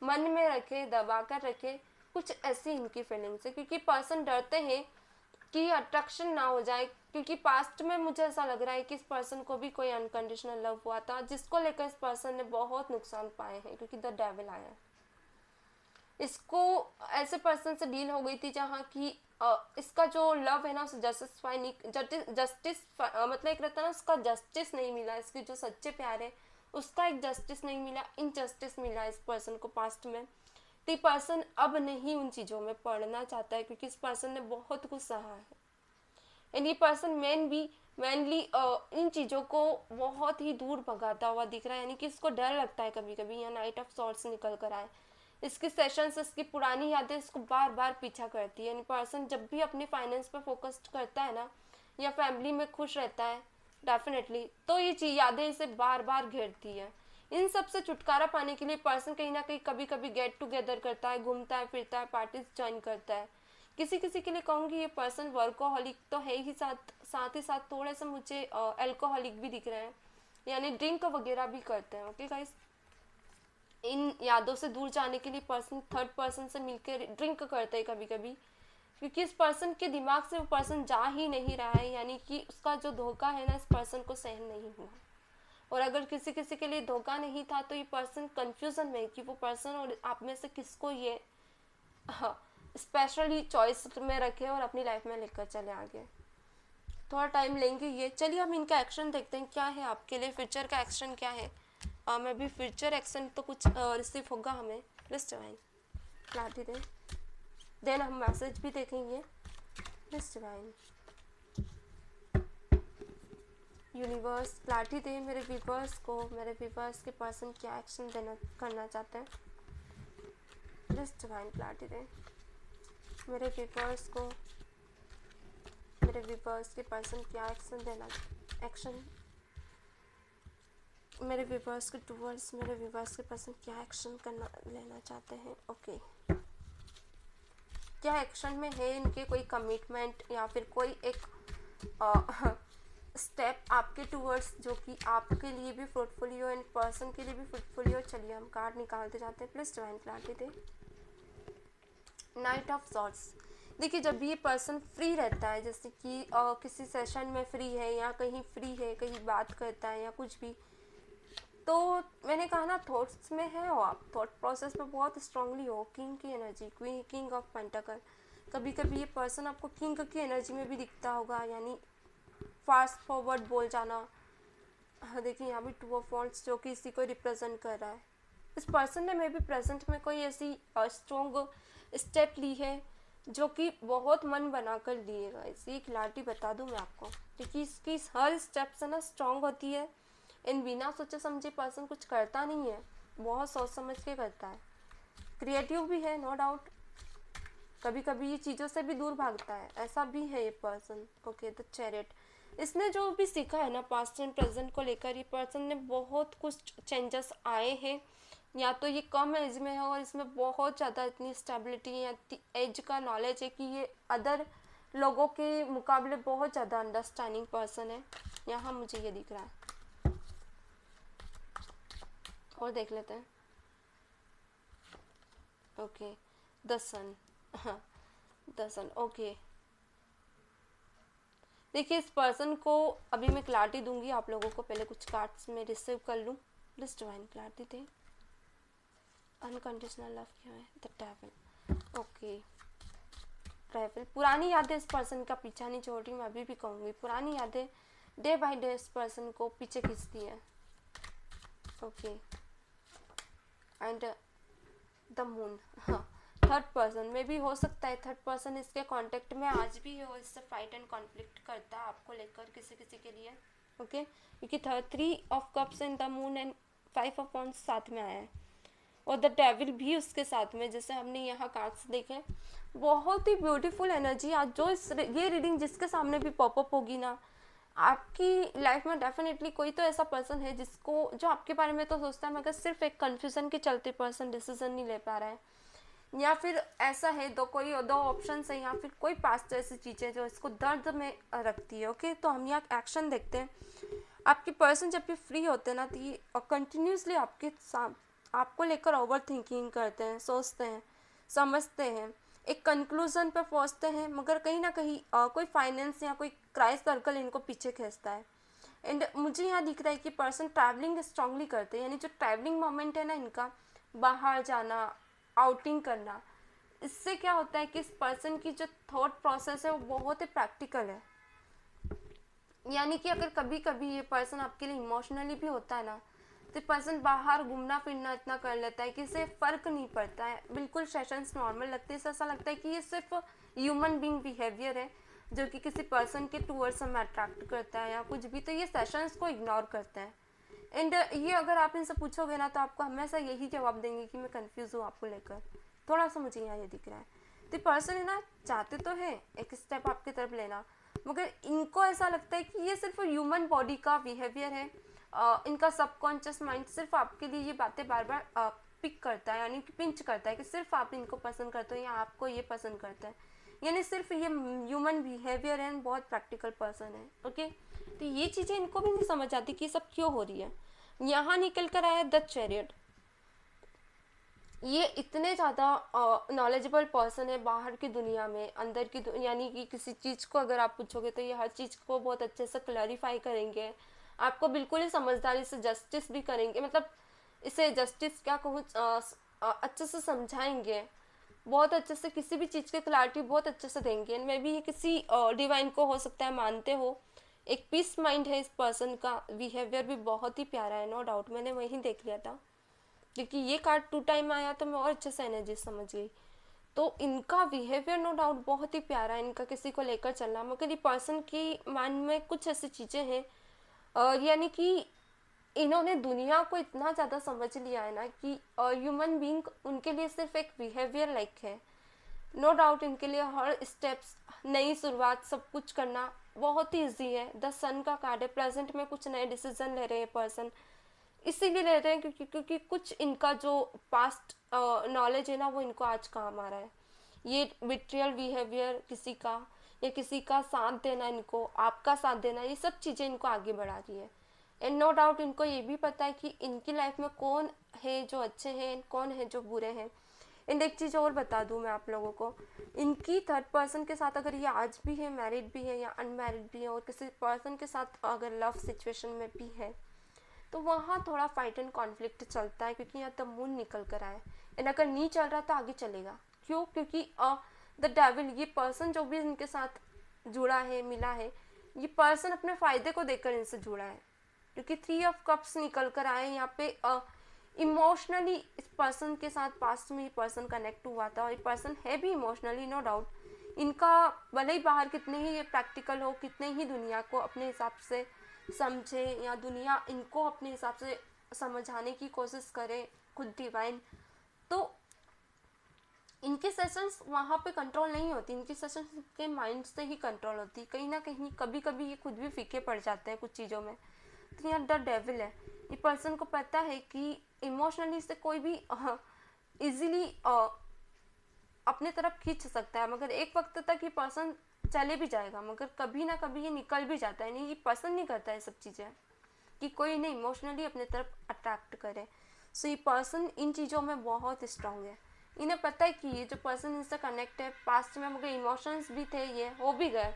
मन में रखे, दबा कर रखे, कुछ ऐसी इनकी फीलिंग्स है। क्योंकि पर्सन डरते हैं कि अट्रैक्शन ना हो जाए, क्योंकि पास्ट में मुझे ऐसा लग रहा है कि इस पर्सन को भी कोई अनकंडीशनल लव हुआ था, जिसको लेकर इस पर्सन ने बहुत नुकसान पाए हैं, क्योंकि द डेविल आया। इसको ऐसे पर्सन से डील हो गई थी जहाँ की इसका जो लव है ना उसे जस्टिफाई नहीं, जस्टिस मतलब एक रहता है ना, उसका जस्टिस नहीं मिला, इसके जो सच्चे प्यार है उसका एक जस्टिस नहीं मिला, इनजस्टिस मिला इस पर्सन को पास्ट में। तो ये पर्सन अब नहीं उन चीज़ों में पढ़ना चाहता है, क्योंकि इस पर्सन ने बहुत कुछ सहा है। एंड ये पर्सन मेनली इन चीज़ों को बहुत ही दूर भगाता हुआ दिख रहा है, यानी कि इसको डर लगता है कभी कभी यहाँ नाइट ऑफ सॉर्ट्स निकल कर आए। इसकी सेशंस, इसकी पुरानी यादें इसको बार बार पीछा करती है। यानी पर्सन जब भी अपने फाइनेंस पर फोकस करता है ना, या फैमिली में खुश रहता है डेफिनेटली, तो ये चीज यादें इसे बार बार घेरती है। इन सब से छुटकारा पाने के लिए पर्सन कहीं ना कहीं कभी कभी गेट टुगेदर करता है, घूमता है फिरता है, पार्टीज ज्वाइन करता है। किसी किसी के लिए कहूँगी ये पर्सन वर्कोहॉलिक तो है ही, साथ ही साथ थोड़े से मुझे एल्कोहलिक भी दिख रहे हैं, यानी ड्रिंक वगैरह भी करते हैं। ओके गाइस, इन यादों से दूर जाने के लिए पर्सन थर्ड पर्सन से मिलकर ड्रिंक करते हैं कभी कभी, क्योंकि इस पर्सन के दिमाग से वो पर्सन जा ही नहीं रहा है, यानी कि उसका जो धोखा है ना इस पर्सन को सहन नहीं हुआ। और अगर किसी किसी के लिए धोखा नहीं था तो ये पर्सन कंफ्यूजन में कि वो पर्सन और आप में से किसको ये स्पेशली चॉइस में रखे और अपनी लाइफ में लेकर चले आगे। थोड़ा टाइम लेंगे ये। चलिए हम इनका एक्शन देखते हैं क्या है आपके लिए, फ्यूचर का एक्शन क्या है। मैं भी फ्यूचर एक्शन तो कुछ रिसीव होगा हमें, लिस्ट डिवाइन क्लैरिटी दें, देन हम मैसेज भी देखेंगे। लिस्ट डिवाइन यूनिवर्स क्लैरिटी दे मेरे व्यूवर्स को, मेरे व्यूवर्स के पर्सन क्या एक्शन देना करना चाहते हैं। लिस्ट डिवाइन क्लैरिटी दे मेरे व्यूवर्स को, मेरे मेरे व्यूवर्स के पर्सन क्या मेरे व्यूवर्स के टूवर्ड्स मेरे व्यूवर्स के पर्सन क्या एक्शन करना लेना चाहते हैं। ओके, क्या एक्शन में है इनके, कोई कमिटमेंट या फिर कोई एक स्टेप आपके टूवर्ड्स जो कि आपके लिए भी फ्रूटफुल हो एंड पर्सन के लिए भी फ्रूटफुल हो। चलिए हम कार्ड निकालते जाते हैं, प्लीज डिवाइन क्लैरिटी दे। Knight of swords. देखिए जब भी ये पर्सन फ्री रहता है, जैसे कि किसी सेशन में फ्री है या कहीं फ्री है, कहीं बात करता है या कुछ भी, तो मैंने कहा ना थॉट्स में है हो आप, थॉट प्रोसेस में बहुत स्ट्रांगली हो। किंग की एनर्जी, क्वीन, किंग ऑफ पेंटाकल। कभी कभी ये पर्सन आपको किंग की एनर्जी में भी दिखता होगा, यानी फास्ट फॉरवर्ड बोल जाना। देखिए यहाँ भी टू ऑफ वॉन्ड्स जो कि इसी को रिप्रेजेंट कर रहा है। इस पर्सन ने मे भी प्रेजेंट में कोई ऐसी स्ट्रॉन्ग स्टेप ली है जो कि बहुत मन बनाकर लिएगा। इसी क्लैरिटी बता दूं मैं आपको, क्योंकि इसकी हर स्टेप से ना स्ट्रॉन्ग होती है। इन बिना सोचे समझे पर्सन कुछ करता नहीं है, बहुत सोच समझ के करता है। क्रिएटिव भी है नो डाउट, कभी कभी ये चीज़ों से भी दूर भागता है, ऐसा भी है ये पर्सन। Okay, the chariot. इसने जो भी सीखा है ना पास्ट एंड प्रेजेंट को लेकर, ये पर्सन ने बहुत कुछ चेंजेस आए हैं। या तो ये कम एज में है और इसमें बहुत ज़्यादा इतनी स्टेबिलिटी या एज का नॉलेज है कि ये अदर लोगों के मुकाबले बहुत ज़्यादा अंडरस्टैंडिंग पर्सन है। यहाँ मुझे ये दिख रहा है। और देख लेते हैं। ओके, द सन। हाँ, द सन। ओके, देखिए इस पर्सन को अभी मैं क्लैरिटी दूंगी आप लोगों को, पहले कुछ कार्ड्स में रिसीव कर लूँ। Please divine clarity they. Unconditional love क्या है? The devil. Okay, travel. पुरानी यादें इस पर्सन का पीछा नहीं छोड़ रही, मैं अभी भी कहूँगी पुरानी यादें डे बाय डे इस पर्सन को पीछे खींचती है। Okay, and the moon. हाँ, थर्ड पर्सन में भी हो सकता है, थर्ड पर्सन इसके कांटेक्ट में आज भी हो, इससे फाइट एंड कॉन्फ्लिक्ट करता है आपको लेकर किसी किसी के लिए। ओके, क्योंकि 3 of cups and the moon and 5 of wands साथ में आया है और द डेविल भी उसके साथ में, जैसे हमने यहाँ कार्ड्स देखे। बहुत ही ब्यूटीफुल एनर्जी आज जो ये रीडिंग जिसके सामने भी पॉपअप होगी ना, आपकी लाइफ में डेफिनेटली कोई तो ऐसा पर्सन है जिसको, जो आपके बारे में तो सोचता है मगर सिर्फ एक कन्फ्यूजन के चलते पर्सन डिसीजन नहीं ले पा रहा है, या फिर ऐसा है दो ऑप्शन है, या फिर कोई पास्ट ऐसी चीज़ें जो इसको दर्द में रखती है। ओके, तो हम यहाँ एक्शन देखते हैं। आपके पर्सन जब भी फ्री होते हैं ना, तो ये कंटिन्यूसली आपको लेकर ओवर थिंकिंग करते हैं, सोचते हैं, समझते हैं, एक कंक्लूजन पर पहुंचते हैं, मगर कहीं ना कहीं कोई फाइनेंस या कोई क्राइस सर्कल इनको पीछे खींचता है। एंड मुझे यहाँ दिख रहा है कि पर्सन ट्रैवलिंग स्ट्रांगली करते हैं, यानी जो ट्रैवलिंग मोमेंट है ना इनका, बाहर जाना, आउटिंग करना, इससे क्या होता है कि इस पर्सन की जो थॉट प्रोसेस है वो बहुत ही प्रैक्टिकल है। यानी कि अगर कभी कभी ये पर्सन आपके लिए इमोशनली भी होता है ना, तो पर्सन बाहर घूमना फिरना इतना कर लेता है कि इसे फ़र्क नहीं पड़ता है, बिल्कुल सेशंस नॉर्मल लगते हैं। ऐसा लगता है कि ये सिर्फ ह्यूमन बीइंग बिहेवियर है जो कि किसी पर्सन के टूवर्ड्स हमें अट्रैक्ट करता है या कुछ भी, तो ये सेशंस को इग्नोर करते हैं। एंड ये अगर आप इनसे पूछोगे ना, तो आपको हमेशा यही जवाब देंगे कि मैं कंफ्यूज हूँ आपको लेकर। थोड़ा सा मुझे यहाँ ये दिख रहा है, तो पर्सन है ना, चाहते तो है एक स्टेप आपकी तरफ लेना, मगर इनको ऐसा लगता है कि ये सिर्फ ह्यूमन बॉडी का बिहेवियर है। इनका सबकॉन्शियस माइंड सिर्फ आपके लिए ये बातें बार बार पिक करता है, यानी कि पिंच करता है कि सिर्फ आप इनको पसंद करते हो या आपको ये पसंद करता है, यानी सिर्फ ये ह्यूमन बिहेवियर है, बहुत प्रैक्टिकल पर्सन है। ओके, तो ये चीज़ें इनको भी नहीं समझ आती कि सब क्यों हो रही है। यहाँ निकल कर आया द चैरियट। ये इतने ज़्यादा नॉलेजेबल पर्सन है बाहर की दुनिया में, अंदर की यानी कि किसी चीज़ को अगर आप पूछोगे तो ये हर चीज़ को बहुत अच्छे से क्लैरिफाई करेंगे, आपको बिल्कुल ही समझदारी से जस्टिस भी करेंगे, मतलब इसे जस्टिस क्या कहूँ, अच्छे से समझाएंगे, बहुत अच्छे से किसी भी चीज़ की क्लैरिटी बहुत अच्छे से देंगे। मे भी ये किसी डिवाइन को हो सकता है मानते हो, एक पीस माइंड है इस पर्सन का, बिहेवियर भी बहुत ही प्यारा है नो डाउट, मैंने वहीं देख लिया था क्योंकि ये कार्ड 2 टाइम आया तो मैं और अच्छे से एनर्जी समझ गई। तो इनका बिहेवियर नो डाउट बहुत ही प्यारा है, इनका किसी को लेकर चलना, मगर ये पर्सन की माइंड में कुछ ऐसी चीज़ें हैं, यानी कि इन्होंने दुनिया को इतना ज़्यादा समझ लिया है ना कि ह्यूमन बीइंग उनके लिए सिर्फ एक बिहेवियर लाइक है, नो डाउट इनके लिए हर स्टेप्स, नई शुरुआत, सब कुछ करना बहुत ही ईजी है। द सन का कार्ड है, प्रेजेंट में कुछ नए डिसीजन ले रहे हैं पर्सन, इसीलिए ले रहे हैं क्योंकि कुछ इनका जो पास्ट नॉलेज है ना वो इनको आज काम आ रहा है। ये बिट्रियल बिहेवियर किसी का, या किसी का साथ देना, इनको आपका साथ देना, ये सब चीज़ें इनको आगे बढ़ा रही है। एंड नो डाउट इनको ये भी पता है कि इनकी लाइफ में कौन है जो अच्छे हैं, कौन है जो बुरे हैं। एंड एक चीज़ और बता दूं मैं आप लोगों को, इनकी थर्ड पर्सन के साथ अगर ये आज भी है, मैरिड भी है या अनमैरिड भी है, और किसी पर्सन के साथ अगर लव सिचुएशन में भी है, तो वहाँ थोड़ा फाइट एंड कॉन्फ्लिक्ट चलता है, क्योंकि यहाँ द मून निकल कर आए। एंड अगर नहीं चल रहा तो आगे चलेगा। क्यों? क्योंकि द डेविल, ये पर्सन जो भी इनके साथ जुड़ा है, मिला है, ये पर्सन अपने फ़ायदे को देखकर इनसे जुड़ा है, क्योंकि 3 ऑफ कप्स निकल कर आए यहाँ पे। इमोशनली इस पर्सन के साथ पास्ट में ये पर्सन कनेक्ट हुआ था, और ये पर्सन है भी इमोशनली, नो डाउट। इनका भले ही बाहर कितने ही ये प्रैक्टिकल हो, कितने ही दुनिया को अपने हिसाब से समझे, या दुनिया इनको अपने हिसाब से समझाने की कोशिश करे, खुद डिवाइन, तो इनकी सेशंस वहाँ पे कंट्रोल नहीं होती। इनकी सेशंस के माइंड से ही कंट्रोल होती। कहीं ना कहीं कभी कभी ये खुद भी फीके पड़ जाते हैं कुछ चीज़ों में। तो यहाँ द डेविल है, ये पर्सन को पता है कि इमोशनली से कोई भी इजीली अपने तरफ खींच सकता है, मगर एक वक्त तक ये पर्सन चले भी जाएगा, मगर कभी ना कभी ये निकल भी जाता है। नहीं, ये पसंद नहीं करता है सब चीज़ें, कि कोई इन्हें इमोशनली अपने तरफ अट्रैक्ट करे। सो ये पर्सन इन चीज़ों में बहुत स्ट्रांग है। इन्हें पता है कि ये जो पर्सन इनसे कनेक्ट है, पास्ट में मगर इमोशंस भी थे, ये हो भी गए,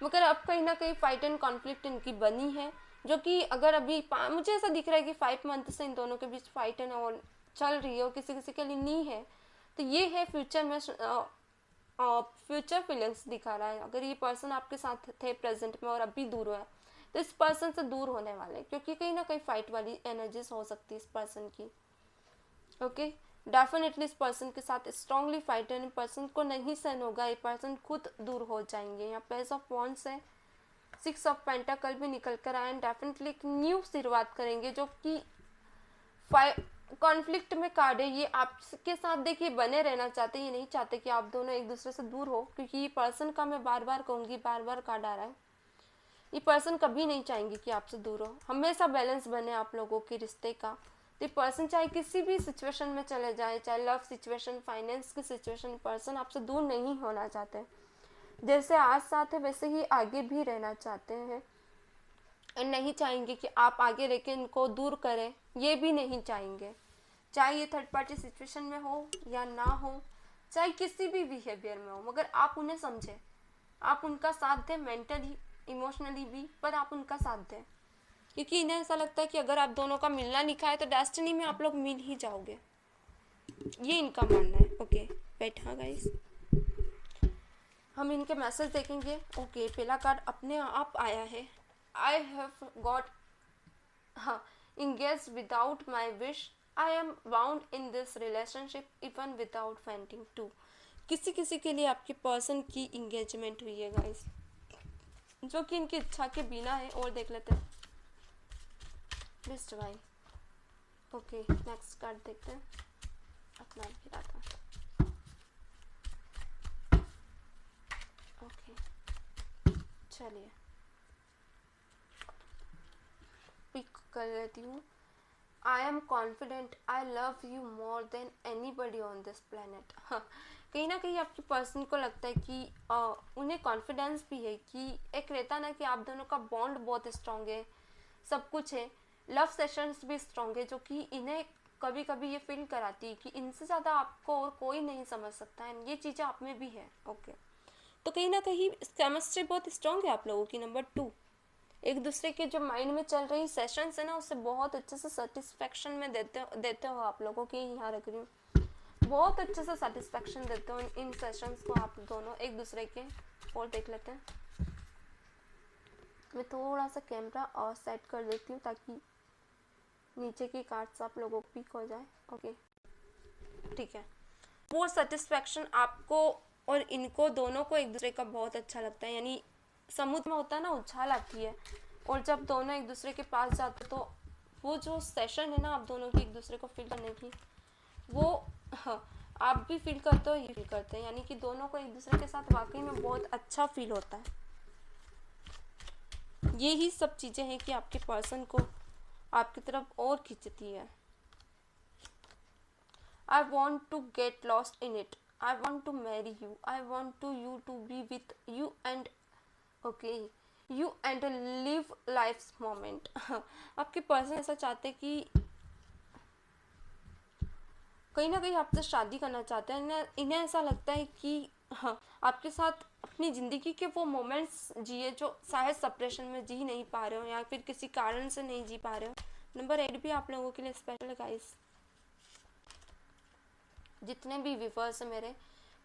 मगर अब कहीं ना कहीं फाइट एंड कॉन्फ्लिक्ट इनकी बनी है, जो कि अगर अभी मुझे ऐसा दिख रहा है कि 5 मंथ से इन दोनों के बीच फाइट एंड ऑल चल रही है, और किसी किसी के लिए नहीं है, तो ये है फ्यूचर में फ्यूचर फीलिंग्स दिखा रहा है। अगर ये पर्सन आपके साथ थे प्रेजेंट में और अभी दूर हुआ है, तो इस पर्सन से दूर होने वाले, क्योंकि कहीं ना कहीं फाइट वाली एनर्जीज हो सकती है इस पर्सन की। ओके, डेफिनेटली इस पर्सन के साथ स्ट्रांगली फाइट है, पर्सन को नहीं सहन होगा, ये पर्सन खुद दूर हो जाएंगे। यहाँ पेज ऑफ वॉन्ड्स है, 6 ऑफ पेंटाकल भी निकल कर आए, डेफिनेटली एक न्यू शुरुआत करेंगे, जो कि कॉन्फ्लिक्ट में कार्ड है। ये आपके साथ देखिए बने रहना चाहते हैं, ये नहीं चाहते कि आप दोनों एक दूसरे से दूर हो, क्योंकि ये पर्सन का मैं बार बार कहूँगी, बार बार कार्ड आ रहा है, ये पर्सन कभी नहीं चाहेंगे कि आपसे दूर हो, हमेशा बैलेंस बने आप लोगों के रिश्ते का। तो ये पर्सन चाहे किसी भी सिचुएशन में चले जाए, चाहे लव सिचुएशन, फाइनेंस की सिचुएशन, पर्सन आपसे दूर नहीं होना चाहते। जैसे आज साथ है वैसे ही आगे भी रहना चाहते हैं, और नहीं चाहेंगे कि आप आगे रह के इनको दूर करें, ये भी नहीं चाहेंगे। चाहे ये थर्ड पार्टी सिचुएशन में हो या ना हो, चाहे किसी भी बिहेवियर में हो, मगर आप उन्हें समझें, आप उनका साथ दें, मेंटली इमोशनली भी, पर आप उनका साथ दें, क्योंकि इन्हें ऐसा लगता है कि अगर आप दोनों का मिलना लिखा है तो डेस्टिनी में आप लोग मिल ही जाओगे, ये इनका मानना है। ओके बैठा गाइस, हम इनके मैसेज देखेंगे। ओके, पहला कार्ड अपने आप आया है, I have got engaged without my wish, I am bound in this relationship even without wanting to। किसी किसी के लिए आपके पर्सन की इंगेजमेंट हुई है गाइस, जो कि इनकी इच्छा के बिना है। और देख लेते हैं मिस्टर भाई। ओके, नेक्स्ट कार्ड देखते हैं, अपना गिरा था। ओके चलिए पिक कर लेती हूँ। I am confident, I love you more than anybody on this planet. कहीं ना कहीं आपके पर्सन को लगता है कि उन्हें कॉन्फिडेंस भी है, कि एक रहता ना कि आप दोनों का बॉन्ड बहुत स्ट्रॉन्ग है, सब कुछ है, लव सेशंस भी स्ट्रॉन्ग है, जो कि इन्हें कभी कभी ये फील कराती है कि इनसे ज़्यादा आपको और कोई नहीं समझ सकता है, ये चीज़ें आप में भी है। ओके, तो कहीं ना कहीं केमिस्ट्री बहुत स्ट्रॉन्ग है आप लोगों की। नंबर 2, एक दूसरे के जो माइंड में चल रही सेशंस है ना, उससे बहुत अच्छे से सेटिस्फेक्शन में देते हो आप लोगों की। यहाँ रख रही हूँ, बहुत अच्छे से सेटिस्फेक्शन देते हो इन सेशंस को आप दोनों एक दूसरे के। और देख लेते हैं, मैं थोड़ा सा कैमरा और सेट कर देती हूँ ताकि नीचे की कार्ड्स आप लोगों को पिक हो जाए। ओके ठीक है, वो सेटिस्फेक्शन आपको और इनको दोनों को एक दूसरे का बहुत अच्छा लगता है। यानी समुद्र में होता है ना, उछाल आती है, और जब दोनों एक दूसरे के पास जाते तो वो जो सेशन है ना आप दोनों की एक दूसरे को फील करने की, वो आप भी फील करते हो, ये फील करते हैं, यानी कि दोनों को एक दूसरे के साथ वाकई में बहुत अच्छा फील होता है। यही सब चीज़ें हैं कि आपके पर्सन को आपकी तरफ और खींचती है। I want to get lost in it. I want to marry you. I want you to be with you and okay, you and live life's moment. आपके पर्सन ऐसा चाहते हैं कि कहीं ना कहीं आपसे शादी करना चाहते हैं। इन्हें ऐसा लगता है कि हाँ, आपके साथ अपनी ज़िंदगी के वो मोमेंट्स जिए जो शायद सेपरेशन में जी नहीं पा रहे हो या फिर किसी कारण से नहीं जी पा रहे हो। नंबर 8 भी आप लोगों के लिए स्पेशल है गाइस। जितने भी व्यूअर्स हैं मेरे,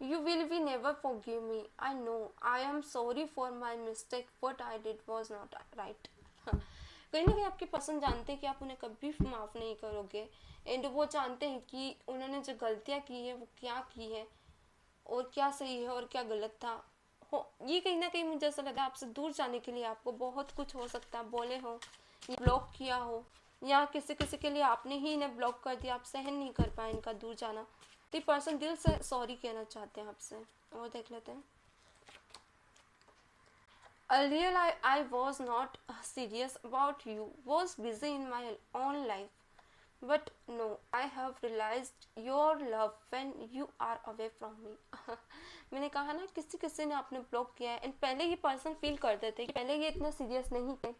you will be never forgive me, I know, I am sorry for my mistake, what I did was not right. कहीं ना कहीं आपके पर्सन जानते हैं कि आप उन्हें कभी माफ़ नहीं करोगे, एंड वो जानते हैं कि उन्होंने जो गलतियाँ की है वो क्या की है और क्या सही है और क्या गलत था। हो ये कहीं ना कहीं मुझे ऐसा लगता है आपसे दूर जाने के लिए आपको बहुत कुछ हो सकता है, बोले हो या ब्लॉक किया हो, या किसी किसी के लिए आपने ही इन्हें ब्लॉक कर दिया, आप सहन नहीं कर पाए इनका दूर जाना, तो ये पर्सन दिल से सॉरी कहना चाहते हैं आपसे। और देख लेते हैं। Earlier, I was not serious about you, was busy in my own life. But no, I have realized your love when you are away from me. मैंने कहा ना, किसी किसी ने आपने ब्लॉक किया है, एंड पहले ये पर्सन फील करते थे कि पहले ये इतना सीरियस नहीं थे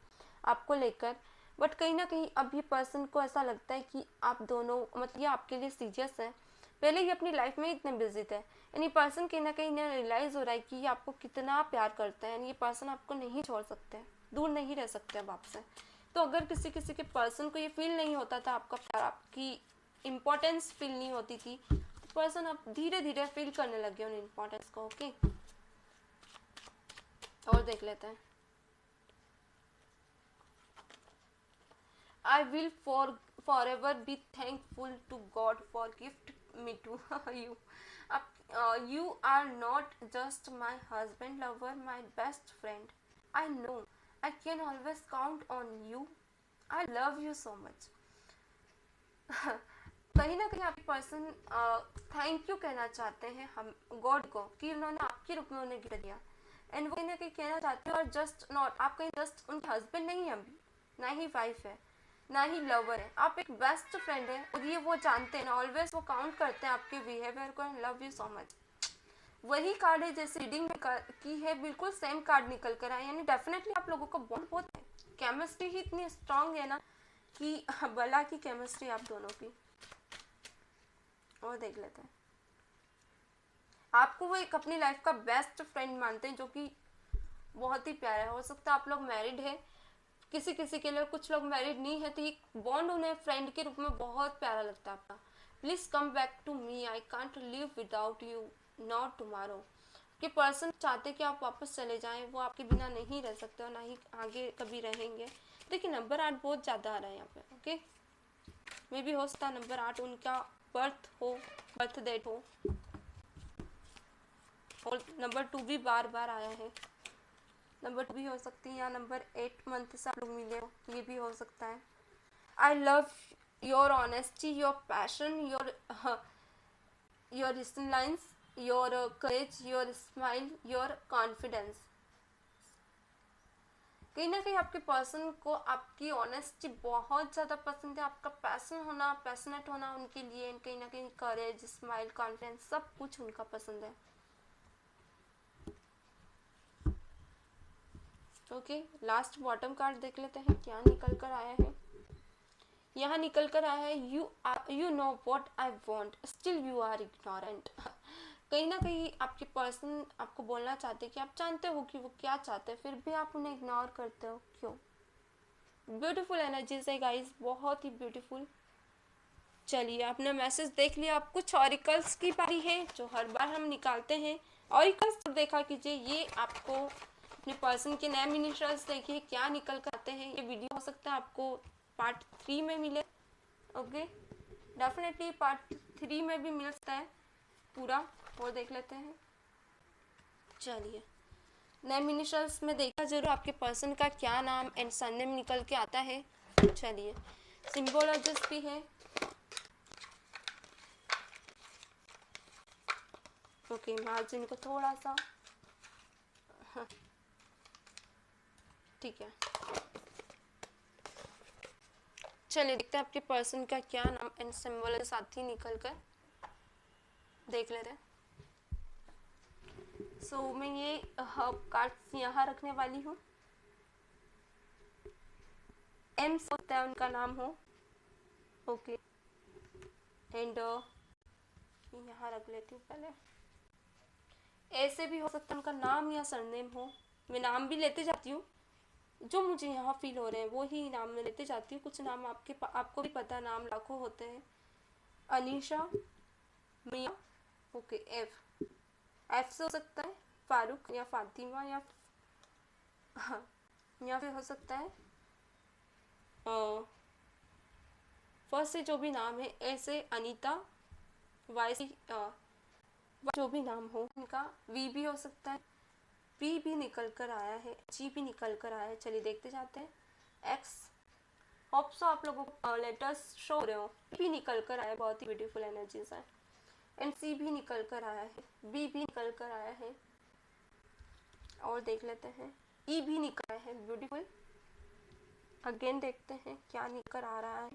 आपको लेकर, बट कहीं ना कहीं अब ये पर्सन को ऐसा लगता है कि आप दोनों मतलब ये आपके लिए सीरियस है। पहले ये अपनी लाइफ में इतने बिजी थे, एंड ये पर्सन कहीं ना कहीं इन्हें रियलाइज़ हो रहा है कि ये आपको कितना प्यार करते हैं, एंड ये पर्सन आपको नहीं छोड़ सकते, दूर नहीं रह सकते अब आपसे। तो अगर किसी किसी के पर्सन को ये फील नहीं होता था आपका प्यार, आपकी इम्पोर्टेंस फील नहीं होती थी, तो पर्सन आप धीरे धीरे फील करने लगे उन इम्पोर्टेंस को। ओके, और देख लेते हैं। I will forever be thankful to God for gift me to you. You are not just my husband, lover, my best friend. I know I can always count on you. I love you so much. कहीं ना कहीं आपके person thank you कहना चाहते हैं हम God को कि उन्होंने आपके रूप में उन्हें गिफ्ट दिया, एंड वो कहीं ना कहीं कहना चाहते हैं, और जस्ट नॉट, आप कहीं जस्ट उनके हस्बैंड नहीं है अभी, ना ही वाइफ है, ना ही लवर है, आप एक बेस्ट फ्रेंड है, और ये वो जानते हैं ना, ऑलवेज वो काउंट करते हैं आपके बिहेवियर को, and love you so much. वही कार्ड है जैसे रीडिंग में की है, बिल्कुल सेम कार्ड निकल कर आए, यानी डेफिनेटली आप लोगों का बॉन्ड बहुत है, केमिस्ट्री ही इतनी स्ट्रांग है ना कि बला की केमिस्ट्री आप दोनों की। और देख लेते हैं। आपको वो एक अपनी लाइफ का बेस्ट फ्रेंड मानते हैं, जो कि बहुत ही प्यारा है। हो सकता है आप लोग मैरिड है, किसी किसी के लिए, कुछ लोग मैरिड नहीं है, तो ये बॉन्ड उन्हें फ्रेंड के रूप में बहुत प्यारा लगता है आपका। Please come back to me, I can't live without you, not tomorrow. कि पर्सन चाहते कि आप वापस चले जाएं, वो आपके बिना नहीं रह सकते और ना ही आगे कभी रहेंगे। देखिए नंबर 8 बहुत ज़्यादा आ रहा है यहाँ पे। ओके, मे भी हो सकता है नंबर 8 उनका बर्थ डेट हो, और नंबर 2 भी बार बार आया है, नंबर 2 भी हो सकती है, या नंबर 8 मंथ से आप लोग मिले हो, ये भी हो सकता है। I love your honesty, your passion, your resilience, your courage, your smile, your confidence. कहीं ना कहीं आपके पर्सन को आपकी ऑनेस्टी बहुत ज़्यादा पसंद है, आपका पैशन होना, पैशनेट होना उनके लिए, कहीं ना कहीं करेज, स्माइल, कॉन्फिडेंस, सब कुछ उनका पसंद है। ओके, लास्ट बॉटम कार्ड देख लेते हैं क्या निकल कर आया है। यहाँ निकल कर आया है, you know what I want, still you are ignorant. कहीं ना कहीं आपके पर्सन आपको बोलना चाहते हैं कि आप जानते हो कि वो क्या चाहते हैं, फिर भी आप उन्हें इग्नोर करते हो, क्यों? ब्यूटीफुल एनर्जीज है गाइस, बहुत ही ब्यूटीफुल। चलिए, आपने मैसेज देख लिया। अब कुछ ऑरिकल्स की बारी है जो हर बार हम निकालते हैं। ऑरिकल्स देखा कीजिए, ये आपको अपने पर्सन के नेम इनिशियल्स देखिए क्या निकल कर आते हैं। ये वीडियो हो सकता है आपको पार्ट 3 में मिले। ओके, डेफिनेटली पार्ट 3 में भी मिल सकता है पूरा, और देख लेते हैं। चलिए, नेम इनिशियल्स में देखा जरूर आपके पर्सन का क्या नाम एंड सरनेम निकल के आता है। चलिए, सिंबोलॉजिस्ट भी है। ओके, मार्जिन को थोड़ा सा, हाँ ठीक है। चलिए देखते हैं आपके पर्सन का क्या नाम एंड सिंबल के साथ ही निकल कर देख लेते हैं। सो मैं ये कार्ड्स यहाँ रखने वाली हूँ। एम से होता है उनका नाम हो, ओके, एंड यहाँ रख लेती हूँ पहले। ऐसे भी हो सकता है उनका नाम या सरनेम हो, मैं नाम भी लेते जाती हूँ, जो मुझे यहाँ फील हो रहे हैं वो ही नाम में लेते जाती हूँ। कुछ नाम आपको भी पता है, नाम लाखों होते हैं। अनीशा, मिया, ओके, एफ से हो सकता है फारूक या फातिमा, या हाँ, या फिर हो सकता है फर्स्ट से जो भी नाम है, ए से अनीता, वाई से जो भी नाम हो उनका, वी भी हो सकता है, पी भी निकल कर आया है, जी भी निकल कर आया है। चलिए देखते जाते हैं। एक्स, होप सो आप लोगों को लेटर्स शो हो रहे हो। भी निकल कर आया, बहुत ही ब्यूटीफुल एनर्जीज है। एंड सी भी निकल कर आया है, बी भी निकल कर आया है, और देख लेते हैं ई भी निकल आया है, ब्यूटीफुल। अगेन देखते हैं क्या निकल आ रहा है।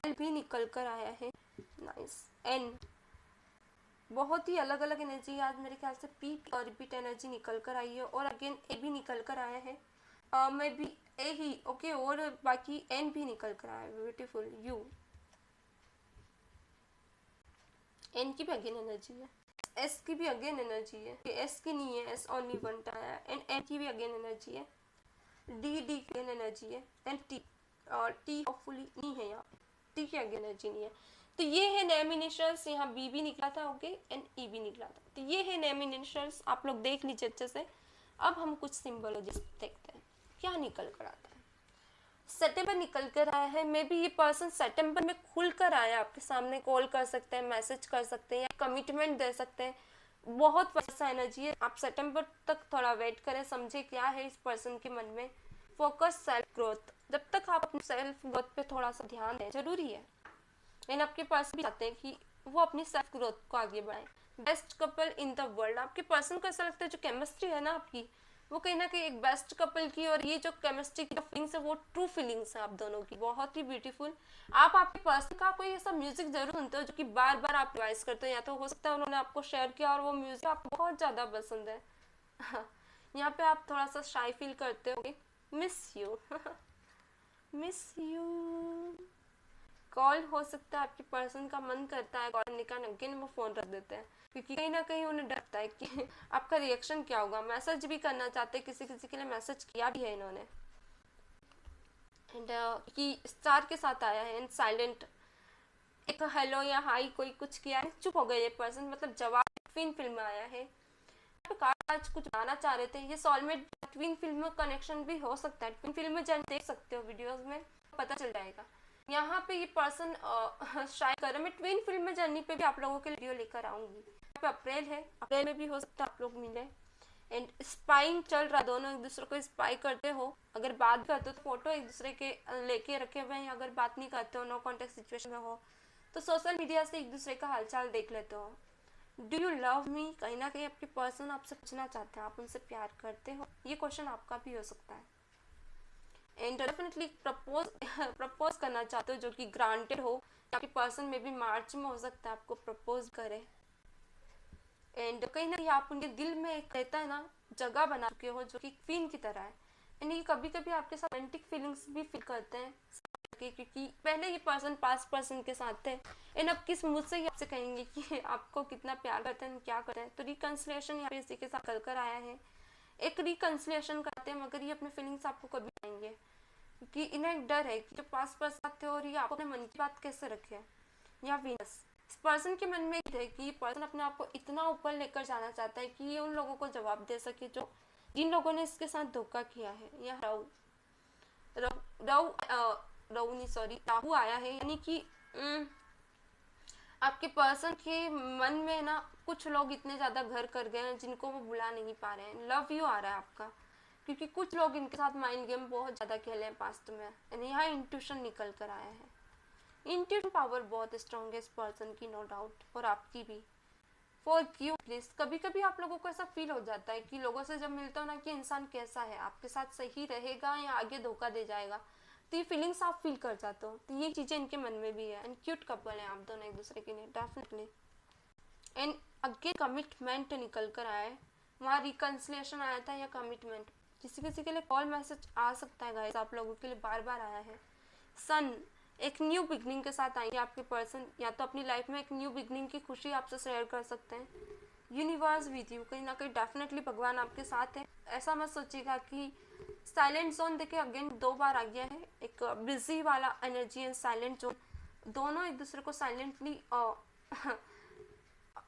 एल भी निकल कर आया है, नाइस। एन, बहुत ही अलग अलग एनर्जी आज मेरे ख्याल से पी और रिपीट एनर्जी निकल कर आई है, और अगेन ए भी निकल कर आया है, मैं भी ए ही, ओके, और बाकी एन भी निकल कर आया है, ब्यूटीफुल। यू, एन की भी अगेन एनर्जी है, एस की भी अगेन एनर्जी है, एस की नहीं है, एस ओनली वन आया है, एंड एन की भी अगेन एनर्जी है, डी की अगेन एनर्जी है, एंड टी, और टी होपफुली नहीं है, यहाँ टी की अगेन एनर्जी नहीं है। तो ये है नेम इनिशियल्स, यहाँ बी भी निकला था, ओके, एंड ई भी निकला था। तो ये है नेम इनिशियल्स, आप लोग देख लीजिए अच्छे से। अब हम कुछ सिंबोलॉजी देखते हैं क्या निकल कर आता है। सितंबर निकल कर आया है, मे बी ये पर्सन सितंबर में खुल कर आया, आपके सामने कॉल कर सकते हैं, मैसेज कर सकते हैं, या कमिटमेंट दे सकते हैं। बहुत वैसा एनर्जी है। आप सितंबर तक थोड़ा वेट करें, समझे क्या है इस पर्सन के मन में। फोकस सेल्फ ग्रोथ, जब तक आप अपने सेल्फ ग्रोथ पे थोड़ा सा ध्यान दें, जरूरी है। एंड आपके पास भी चाहते हैं कि वो अपनी सेल्फ ग्रोथ को आगे बढ़ाएं। Best couple in the world, आपके पर्सन को ऐसा लगता है जो केमिस्ट्री है ना आपकी, वो कहीं ना कहीं एक बेस्ट कपल की, और ये जो केमिस्ट्री की फीलिंग्स है वो ट्रू फीलिंग्स है आप दोनों की, बहुत ही ब्यूटीफुल। आप आपके पर्सन का कोई ऐसा म्यूजिक जरूर सुनते हो जो कि बार बार आप रिवाइज करते हो, या तो हो सकता है उन्होंने आपको शेयर किया और वो म्यूजिक आपको बहुत ज़्यादा पसंद है। यहाँ पे आप थोड़ा सा शाई फील करते हो, miss you miss you. Call हो सकता है आपके पर्सन का मन करता है कॉल करने का, लेकिन वो फ़ोन रख देते हैं, क्योंकि कहीं ना कहीं उन्हें डरता है कि आपका रिएक्शन क्या होगा। मैसेज भी करना चाहते हैं, किसी किसी के लिए मैसेज किया भी है इन्होंने, एंड कि स्टार के साथ आया है, एंड साइलेंट, एक हेलो या हाई कोई कुछ किया है, चुप हो गए ये पर्सन, मतलब जवाब ट्विन फिल्म में आया है। आज कुछ बताना चाह रहे थे, ये सोलमेट ट्विन फिल्म में कनेक्शन भी हो सकता है। ट्विन फिल्म में जब देख सकते हो वीडियोस में, पता चल जाएगा। यहाँ पे ये पर्सन शायद कर रहे, मैं ट्विन फिल्म में जर्नी पे भी आप लोगों के लिए वीडियो लेकर आऊँगी। यहाँ पे अप्रैल है, अप्रैल में भी हो सकता है आप लोग मिले। एंड स्पाइंग चल रहा, दोनों एक दूसरे को स्पाई करते हो। अगर बात करते हो तो फोटो एक दूसरे के लेके रखे हुए हैं, अगर बात नहीं करते हो, नो कॉन्टेक्ट सिचुएशन में हो, तो सोशल मीडिया से एक दूसरे का हालचाल देख लेते हो। डू यू लव मी, कहीं ना कहीं आपके पर्सन आपसे पूछना चाहते हैं, आप उनसे प्यार करते हो, ये क्वेश्चन आपका भी हो सकता है। एंड डेफिनेटली प्रपोज करना चाहते हो, जो कि ग्रांटेड हो। आपके पर्सन में भी मार्च में हो सकता है आपको प्रपोज करे। एंड कहीं ना कहीं आप उनके दिल में एक रहता है ना, जगह बना चुके हो, जो कि क्वीन की तरह है। एंड ये कभी कभी आपके साथ रोमांटिक फीलिंग्स भी फील करते हैं, क्योंकि पहले ये पर्सन पास्ट पर्सन के साथ थे, एंड अब किस मुझ से ही आपसे कहेंगे कि आपको कितना प्यार करते हैं, क्या करते हैं। तो रिकन्सिलेशन यहाँ पे इसी के साथ कर आया है, एक रिकन्सिलेशन करते हैं, मगर ये अपने फीलिंग्स आपको कभी आएंगे, क्योंकि इन्हें एक डर है कि जो पास पर्सन थे और ये आपको अपने मन की बात कैसे रखे। या वीनस, इस पर्सन के मन में है कि ये पर्सन अपने आप को इतना ऊपर लेकर जाना चाहता है कि ये उन लोगों को जवाब दे सके जो जिन लोगों ने इसके साथ धोखा किया है। या राहु आया है, यानी कि आपके पर्सन के मन में ना कुछ लोग इतने ज़्यादा घर कर गए हैं जिनको वो बुला नहीं पा रहे हैं। लव यू आ रहा है आपका, क्योंकि कुछ लोग इनके साथ माइंड गेम बहुत ज़्यादा खेले हैं पास्ट में, यानी यहाँ इंट्यूशन निकल कर आया है। इंट्यूशन पावर बहुत स्ट्रॉन्ग है इस पर्सन की, नो डाउट, और आपकी भी। Forgive please. कभी कभी आप लोगों को ऐसा फील हो जाता है कि लोगों से जब मिलते हो ना कि इंसान कैसा है, आपके साथ सही रहेगा या आगे धोखा दे जाएगा, तो ये फीलिंग्स आप फील कर जाते हो। तो ये चीज़ें इनके मन में भी है। एंड क्यूट कपल है आप दोनों एक दूसरे के लिए डेफिनेटली। एंड अगेन कमिटमेंट निकल कर आया है, वहाँ रिकन्सिलिएशन आया था या कमिटमेंट। किसी किसी के लिए कॉल मैसेज आ सकता है गाइस, आप लोगों के लिए बार बार आया है। सन, एक न्यू बिगनिंग के साथ आएंगे आपके पर्सन, या तो अपनी लाइफ में एक न्यू बिगनिंग की खुशी आपसे शेयर कर सकते हैं। यूनिवर्स विद यू, कहीं ना कहीं डेफिनेटली भगवान आपके साथ है। ऐसा मत सोचिएगा कि साइलेंट जोन, देखिए अगेन 2 बार आ गया है, एक बिजी वाला एनर्जी है, साइलेंट जोन। दोनों एक दूसरे को साइलेंटली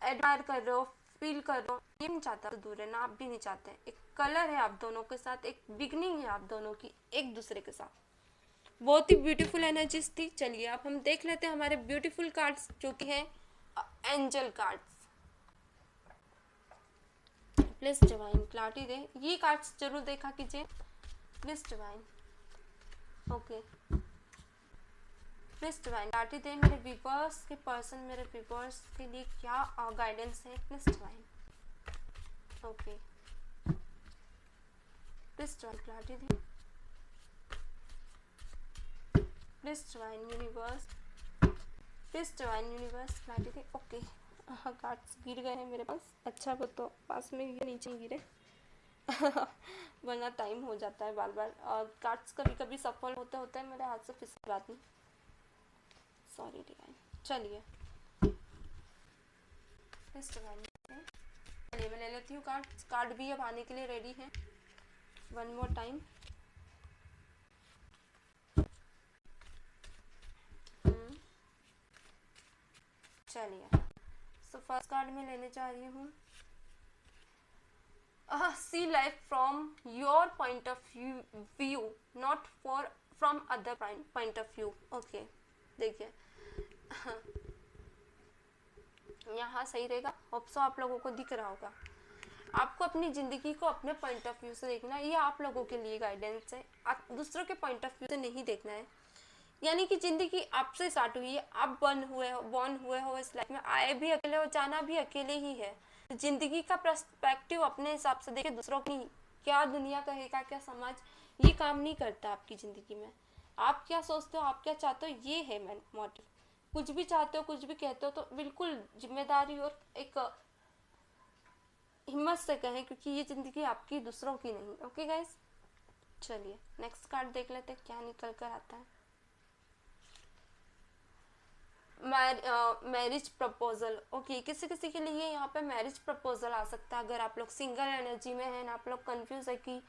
एडमायर कर रहे हो, फील कर रहे हो। ये नहीं चाहता तो दूर है ना, आप भी नहीं चाहते। एक कलर है आप दोनों के साथ, एक बिगनिंग है आप दोनों की एक दूसरे के साथ। बहुत ही ब्यूटीफुल एनर्जीज थी। चलिए अब हम देख लेते हैं हमारे ब्यूटीफुल कार्ड्स जो कि हैं angel cards. Please divine clarity दे, ये कार्ड्स जरूर देखा कीजिए please divine. Okay please divine clarity दे मेरे व्यूअर्स के पर्सन, मेरे व्यूअर्स के लिए क्या गाइडेंस है please divine. Okay please divine clarity they, please divine universe, please divine universe clarity they. Okay cards गिर गए हैं मेरे पास, अच्छा वो तो पास में गिरे, नीचे ही गिरे वरना टाइम हो जाता है बार बार। और कार्ड्स कभी कभी सफल होते होते हैं मेरे हाथ से, फिसल बात नहीं, सॉरी डिवाइन। चलिए प्लीज डिवाइन, चलिए मैं ले लेती हूँ कार्ड्स। कार्ड भी अब आने के लिए रेडी है। One more time. चलिए सो फर्स्ट कार्ड में लेने जा रही हूँ, see life from your point of view, not for from other point of view. Okay देखिए यहाँ सही रहेगा, होप सो आप लोगों को दिख रहा होगा। आपको अपनी ज़िंदगी को अपने पॉइंट ऑफ व्यू से देखना है, ये आप लोगों के लिए गाइडेंस है। आप दूसरों के पॉइंट ऑफ व्यू से नहीं देखना है। यानी कि ज़िंदगी आपसे स्टार्ट हुई है, आप बॉर्न हुए हो इस लाइफ में, आए भी अकेले हो, जाना भी अकेले ही है। ज़िंदगी का पर्सपेक्टिव अपने हिसाब से देखे, दूसरों की क्या दुनिया कहेगा, क्या समाज, ये काम नहीं करता आपकी ज़िंदगी में। आप क्या सोचते हो, आप क्या चाहते हो, ये है मेन मोटिव। कुछ भी चाहते हो, कुछ भी कहते हो तो बिल्कुल जिम्मेदारी और एक हिम्मत से कहें, क्योंकि ये ज़िंदगी आपकी, दूसरों की नहीं। ओके गाइस, चलिए नेक्स्ट कार्ड देख लेते हैं क्या निकल कर आता है। Marriage proposal. ओके किसी किसी के लिए यहाँ पे मैरिज प्रपोजल आ सकता है। अगर आप लोग सिंगल एनर्जी में हैं, आप लोग कंफ्यूज है कि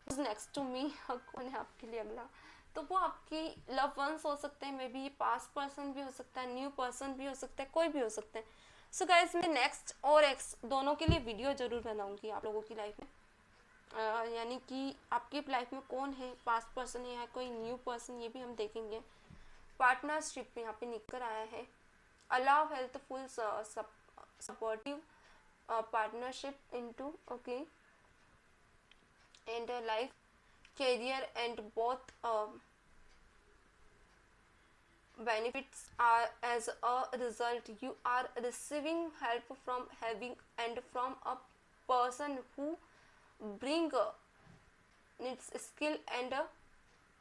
नेक्स्ट टू मी, कौन है आपके लिए अगला, तो वो आपकी लव वंस हो सकते हैं, मे बी ये पास्ट पर्सन भी हो सकता है, न्यू पर्सन भी हो सकता है, कोई भी हो सकते हैं। सो गाइस मैं नेक्स्ट और एक्स दोनों के लिए वीडियो जरूर बनाऊंगी आप लोगों की लाइफ में। यानी कि आपकी लाइफ में कौन है, पास्ट पर्सन है या कोई न्यू पर्सन, ये भी हम देखेंगे। पार्टनरशिप यहाँ पे निकल आया है, allow healthful supportive partnership into okay and life career and both benefits are as a result. You are receiving help from having and from a person who bring its skill and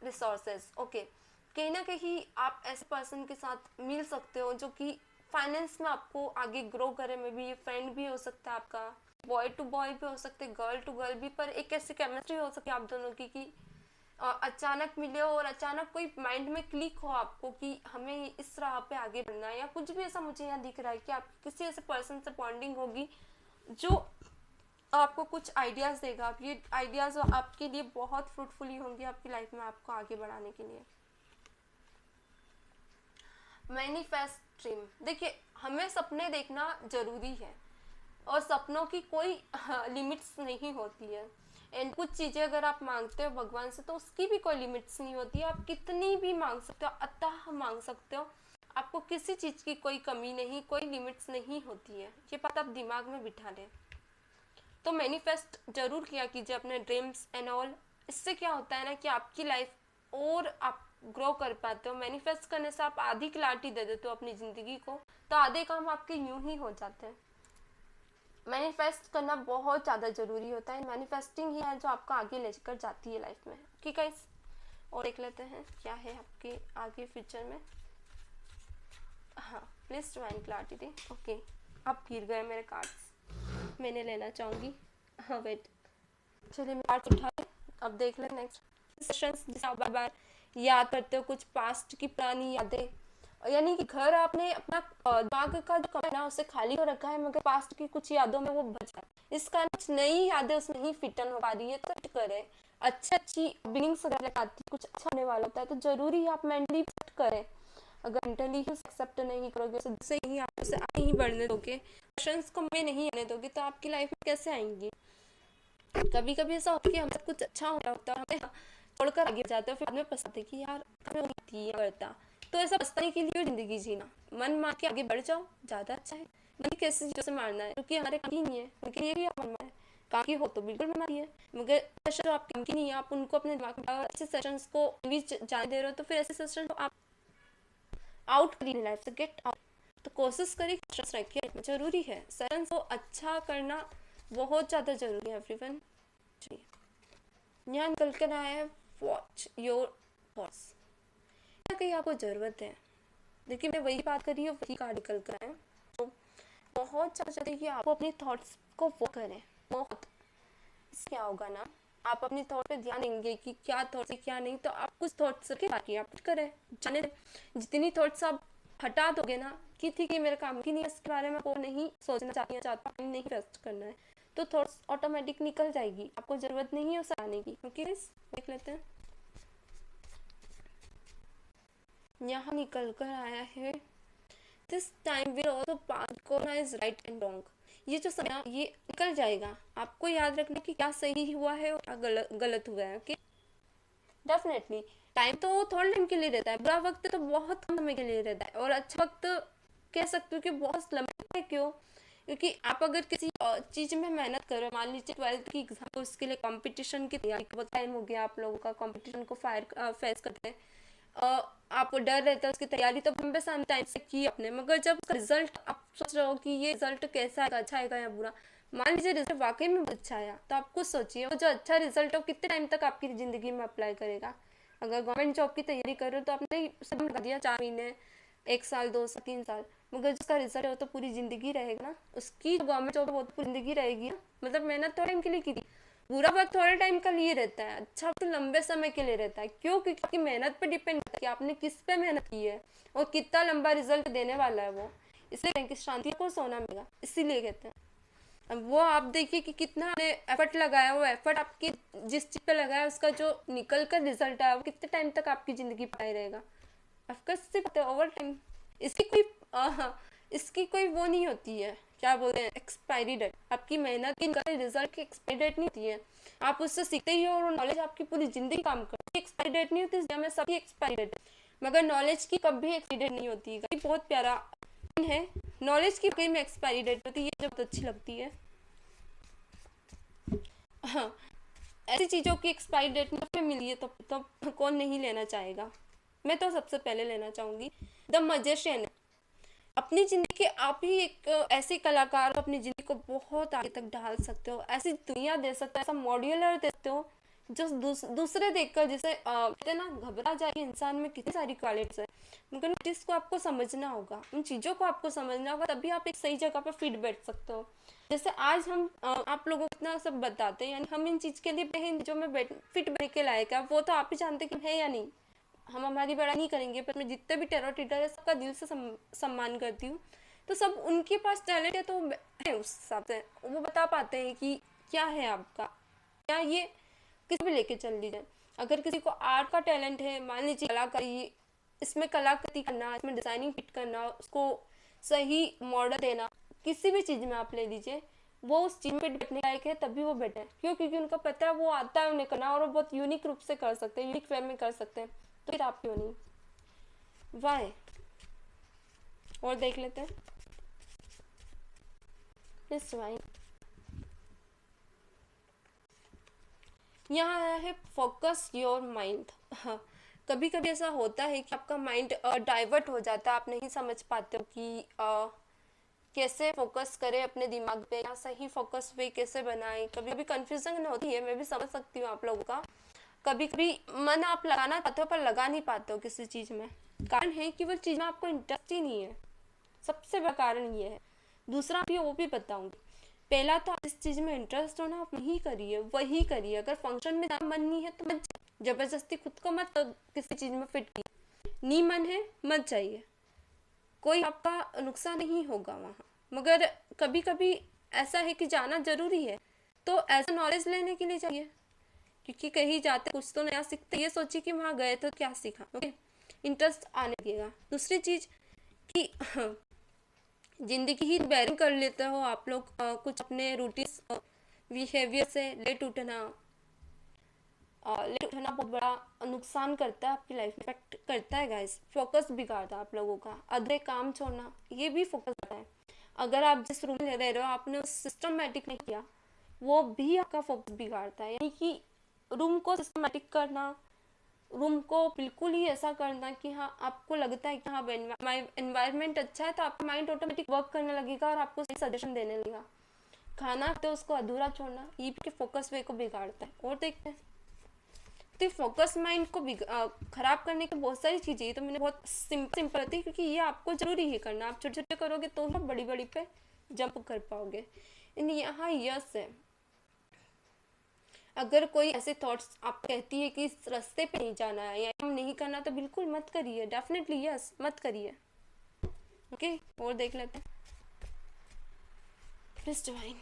resources. Okay, कहीं ना कहीं आप ऐसे person के साथ मिल सकते हो जो कि फाइनेंस में आपको आगे ग्रो करे। में भी ये फ्रेंड भी हो सकता है, आपका बॉय टू बॉय भी हो सकते, गर्ल टू गर्ल भी, पर एक ऐसी केमिस्ट्री हो सकती है आप दोनों की कि अचानक मिले हो और अचानक कोई माइंड में क्लिक हो आपको कि हमें इस राह पे आगे बढ़ना है, या कुछ भी ऐसा मुझे यहाँ दिख रहा है कि आप किसी ऐसे पर्सन से बॉन्डिंग होगी जो आपको कुछ आइडियाज़ देगा। आप ये आइडियाज़ आपके लिए बहुत फ्रूटफुली होंगे आपकी लाइफ में, आपको आगे बढ़ाने के लिए। मैनिफेस्ट ड्रीम, देखिए हमें सपने देखना जरूरी है और सपनों की कोई लिमिट्स नहीं होती है। एंड कुछ चीज़ें अगर आप मांगते हो भगवान से तो उसकी भी कोई लिमिट्स नहीं होती है, आप कितनी भी मांग सकते हो, अतः मांग सकते हो, आपको किसी चीज़ की कोई कमी नहीं, कोई लिमिट्स नहीं होती है। ये बात आप दिमाग में बिठा लें। तो मैनिफेस्ट जरूर किया कीजिए अपने ड्रीम्स एंड ऑल। इससे क्या होता है ना कि आपकी लाइफ और आप ग्रो कर पाते हो। मैनिफेस्ट करने से आप आधी क्लैरिटी दे देते हो अपनी ज़िंदगी को, तो आधे काम आपके यूं ही हो जाते हैं। मैनिफेस्ट करना बहुत ज़्यादा ज़रूरी होता है। मैनिफेस्टिंग ही है जो आपको आगे लेकर जाती है लाइफ में। ओके गाइस, और देख लेते हैं क्या है आपके आगे फ्यूचर में। हाँ, प्लीज डिवाइन क्लैरिटी। ओके, अब गिर गए मेरे कार्ड्स, मैंने लेना चाहूँगी। हाँ वेट, चलिए मैं कार्ड्स उठा लें, अब देख लें नेक्स्ट सेशंस जिसे आप बार बार याद करते हो, कुछ पास्ट की पुरानी यादें, यानी कि घर आपने अपना दिमाग का जो कमरा है ना उसे खाली हो रखा है, मगर पास्ट की कुछ यादों में वो बच गया, इस कारण कुछ नई यादें उसमें ही फिटन हो पा रही है। तो सेट करें, अच्छी बिगिनिंग्स अगर आती है, कुछ अच्छा होने वाला होता है, तो जरूरी है आप मेंटली सेट करें। अगर मेंटली ही एक्सेप्ट नहीं करोगे, उसे ही आप उसे आगे ही बढ़ने दोगे, इमोशंस को में नहीं आने दोगे, तो आपकी लाइफ में कैसे आएंगी। कभी कभी ऐसा होता है कि हमसे कुछ अच्छा हो रहा होता है, हमें छोड़कर आगे जाते हैं, फिर हमें पछताते कि यार हमें थी करता। तो ऐसा पछताने के लिए जिंदगी जीना, मन मार के आगे बढ़ जाओ, ज़्यादा अच्छा है। मन कैसे चीज़ों से मारना है, क्योंकि हमारे काम ही नहीं है, उनके लिए भी मन है, काम की हो तो बिल्कुल मन मारी है, मगर सेशन जो आप काम की नहीं है, आप उनको अपने दिमाग में अच्छे सेशंस को भी जाने दे रहे हो, तो फिर ऐसे सेशन आप आउट करिए लाइफ से, गेट आउट। तो कोशिश करिए स्ट्रेस रखिए, जरूरी है सेशन को अच्छा करना, बहुत ज़्यादा जरूरी है एवरीवन। जी, यहाँ निकल कर आया है वॉच योर थॉट्स, कहीं आपको ज़रूरत है। देखिए मैं वही बात कर रही हूँ, वही कार्ड निकल कर आए, तो बहुत ज़्यादा चाहिए कि आपको अपने थॉट्स को वो करें। बहुत इससे क्या होगा ना, आप अपने थॉट पे ध्यान देंगे कि क्या थॉट्स है क्या नहीं, तो आप कुछ थॉट्स रखें, बाकी आप करें, जाने जितनी थॉट्स आप हटा दोगे ना कि ठीक है मेरा काम की नहीं है, इसके बारे में आपको नहीं सोचना चाहता, नहीं वेस्ट करना है, तो थॉट्स ऑटोमेटिक निकल जाएगी, आपको ज़रूरत नहीं है उसे आने की। ओके देख लेते हैं, यहाँ निकल कर आया है this time will also recognise right and wrong. ये जो समय ये निकल जाएगा, आपको याद रखना कि क्या सही हुआ है और क्या गलत हुआ है। ओके, डेफिनेटली टाइम तो थोड़ा टाइम के लिए रहता है, बुरा वक्त तो बहुत कम समय के लिए रहता है, और अच्छा वक्त कह सकते हो कि बहुत लंबा है। क्यों? क्योंकि आप अगर किसी चीज़ में मेहनत करो, मान लीजिए 12th की एग्जाम, उसके लिए कंपटीशन की तैयारी, बहुत टाइम हो गया आप लोगों का कंपटीशन को फेस करते हैं, आपको डर रहता है उसकी तैयारी तो लंबे टाइम से की अपने, मगर जब रिजल्ट आप सोच रहे हो कि ये रिजल्ट कैसा आएगा, अच्छा आएगा या बुरा, मान लीजिए रिजल्ट वाकई में अच्छा आया, तो आप खुद सोचिए वो जो अच्छा रिजल्ट है वो कितने टाइम तक आपकी ज़िंदगी में अप्लाई करेगा। अगर गवर्नमेंट जॉब की तैयारी कर रहे हो तो आपने सब लगा दिया 4 महीने, 1 साल, 2 साल, 3 साल, मगर जिसका रिजल्ट है वो तो पूरी ज़िंदगी रहेगा ना, उसकी गवर्नमेंट जॉब वो तो पूरी ज़िंदगी रहेगी ना। मतलब मेहनत थोड़े टाइम के लिए की थी, बुरा वक्त थोड़े टाइम का लिए रहता है, अच्छा वक्त लंबे समय के लिए रहता है। क्यों? क्योंकि आपकी मेहनत पे डिपेंड करता है कि आपने किस पे मेहनत की है और कितना लंबा रिजल्ट देने वाला है वो, इसलिए कहते हैं कि शांति को सोना मिलेगा, इसीलिए कहते हैं। अब वो आप देखिए कि कितना आपने एफर्ट लगाया, वो एफर्ट आपकी जिस चीज़ पे लगाया उसका जो निकल कर रिजल्ट आया वो कितने टाइम तक आपकी ज़िंदगी पाई रहेगा। ऑफकोर्स सिर्फ ओवर टाइम, इसकी कोई इसकी कोई वो नहीं होती है, क्या बोलते हैं, एक्सपायरी डेट। आपकी मेहनत की रिजल्ट की एक्सपायरी डेट नहीं होती है, आप उससे सीखते ही हो और नॉलेज आपकी पूरी जिंदगी काम करती है। एक्सपायरी डेट नहीं होती, इस दुनिया में सबकी एक्सपायरी डेट है, मगर नॉलेज की कभी एक्सपायरी डेट नहीं होती है। बहुत प्यारा है, नॉलेज की कहीं में एक्सपायरी डेट होती है, ये जब अच्छी लगती है। हाँ, ऐसी चीज़ों की एक्सपायरी डेट में मिली है तो कौन नहीं लेना चाहेगा। मैं तो सबसे पहले लेना चाहूँगी। द मजिशियन, अपनी ज़िंदगी के आप ही एक ऐसे कलाकार हो, अपनी ज़िंदगी को बहुत आगे तक ढाल सकते हो, ऐसी दुनिया दे सकते हो, ऐसा मॉड्यूलर देते हो जो दूसरे देखकर जैसे कहते हैं ना, घबरा जाए इंसान में कितनी सारी क्वालिटीज है, मगर जिसको आपको समझना होगा, उन चीज़ों को आपको समझना होगा, तभी आप एक सही जगह पर फिट बैठ सकते हो। जैसे आज हम आप लोगों को इतना सब बताते हैं, यानी हम इन चीज़ के लिए जो मैं फिट बैठ के लायक है, वो तो आप ही जानते कि है या नहीं। हम हमारी बड़ा नहीं करेंगे, पर मैं जितने भी टेरर टीचर है सबका दिल से सम्मान करती हूँ। तो सब उनके पास टैलेंट है तो है, उस हिसाब से वो बता पाते हैं कि क्या है आपका, क्या ये किसी भी लेके चल लीजिए। अगर किसी को आर्ट का टैलेंट है, मान लीजिए कलाकारी, इसमें कलाकृति करना, इसमें डिज़ाइनिंग फिट करना, उसको सही मॉडल देना, किसी भी चीज़ में आप ले लीजिए, वो उस चीज़ पे बैठने लायक है, तभी वो बैठे हैं। क्यों? क्योंकि उनको पता है वो आता है उन्हें करना, और वो बहुत यूनिक रूप से कर सकते हैं, यूनिक वे में कर सकते हैं, तो फिर आप क्यों नहीं। वाई, और देख लेते हैं इस वाई। यहाँ आया है फोकस योर माइंड। हाँ, कभी कभी ऐसा होता है कि आपका माइंड डाइवर्ट हो जाता है, आप नहीं समझ पाते हो कि कैसे फोकस करें अपने दिमाग पे, या सही फोकस पे कैसे बनाएं। कभी कभी कंफ्यूजन होती है, मैं भी समझ सकती हूँ आप लोगों का। कभी कभी मन आप लगाना चाहते हो पर लगा नहीं पाते हो किसी चीज़ में। कारण है कि वो चीज़ में आपको इंटरेस्ट ही नहीं है, सबसे बड़ा कारण ये है। दूसरा भी वो भी बताऊंगी। पहला तो आप जिस चीज़ में इंटरेस्ट हो ना, आप वही करिए, वही करिए। अगर फंक्शन में जाना मन नहीं है तो मत जबरदस्ती खुद को मत किसी चीज़ में फिट कीजिए। नहीं मन है मत जाइए, कोई आपका नुकसान नहीं होगा वहाँ। मगर कभी कभी ऐसा है कि जाना जरूरी है, तो ऐसा नॉलेज लेने के लिए जाइए, क्योंकि कहीं जाते कुछ तो नया सीखते, ये सोचिए कि वहाँ गए तो क्या सीखा। ओके, इंटरेस्ट आने लगेगा। दूसरी चीज़ कि जिंदगी ही बैरिंग कर लेते हो आप लोग, कुछ अपने रूटीन बिहेवियर से लेट उठना बहुत बड़ा नुकसान करता है, आपकी लाइफ में इफेक्ट करता है गाइस। फोकस बिगाड़ता है आप लोगों का। अधूरे काम छोड़ना ये भी फोकस करता है। अगर आप जिस रूम में रह रहे हो आपने उस सिस्टमेटिक नहीं किया, वो भी आपका फोकस बिगाड़ता है। यानी कि रूम को सिस्टमेटिक करना, रूम को बिल्कुल ही ऐसा करना कि हाँ आपको लगता है कि हाँ एनवायरनमेंट अच्छा है, तो आपका माइंड ऑटोमेटिक वर्क करने लगेगा और आपको सही सजेशन देने लगेगा। खाना तो उसको अधूरा छोड़ना, ये भी फोकस वे को बिगाड़ता है। और देखते हैं तो फोकस माइंड को खराब करने की बहुत सारी चीज़ें, तो मैंने बहुत सिंपल रहती है, क्योंकि ये आपको जरूरी ही करना। आप छोटे छोटे करोगे तो आप बड़ी बड़ी पे जंप कर पाओगे। यहाँ यस है, अगर कोई ऐसे थॉट्स आप कहती है कि इस रास्ते पे नहीं जाना है या हम नहीं करना, तो बिल्कुल मत करिए, डेफिनेटली यस मत करिए। ओके, और देख लेते हैं। प्लीज डिवाइन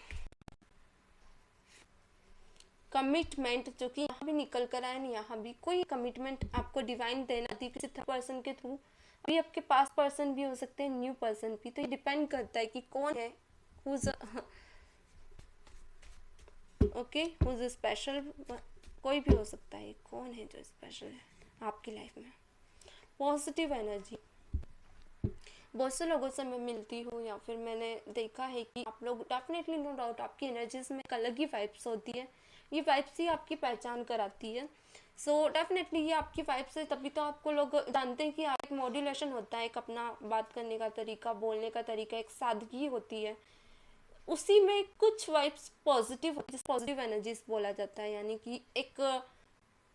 कमिटमेंट, जो कि यहाँ भी निकल कर आया, नहीं यहाँ भी कोई कमिटमेंट आपको डिवाइन देना थी किसी थर्ड पर्सन के थ्रू। अभी आपके पास पर्सन भी हो सकते हैं, न्यू पर्सन भी, तो ये डिपेंड करता है कि कौन है हुज ओके हुज स्पेशल। कोई भी हो सकता है, कौन है जो स्पेशल है आपकी लाइफ में। पॉजिटिव एनर्जी, बहुत से लोगों से मैं मिलती हूँ या फिर मैंने देखा है कि आप लोग डेफिनेटली नो डाउट आपकी एनर्जीज में एक अलग ही वाइब्स होती है। ये वाइब्स ही आपकी पहचान कराती है। सो डेफिनेटली ये आपकी वाइब से, तभी तो आपको लोग जानते हैं कि आप एक मॉड्यूलेशन होता है, एक अपना बात करने का तरीका, बोलने का तरीका, एक सादगी होती है, उसी में कुछ वाइब्स पॉजिटिव, जिस पॉजिटिव एनर्जीज बोला जाता है। यानी कि एक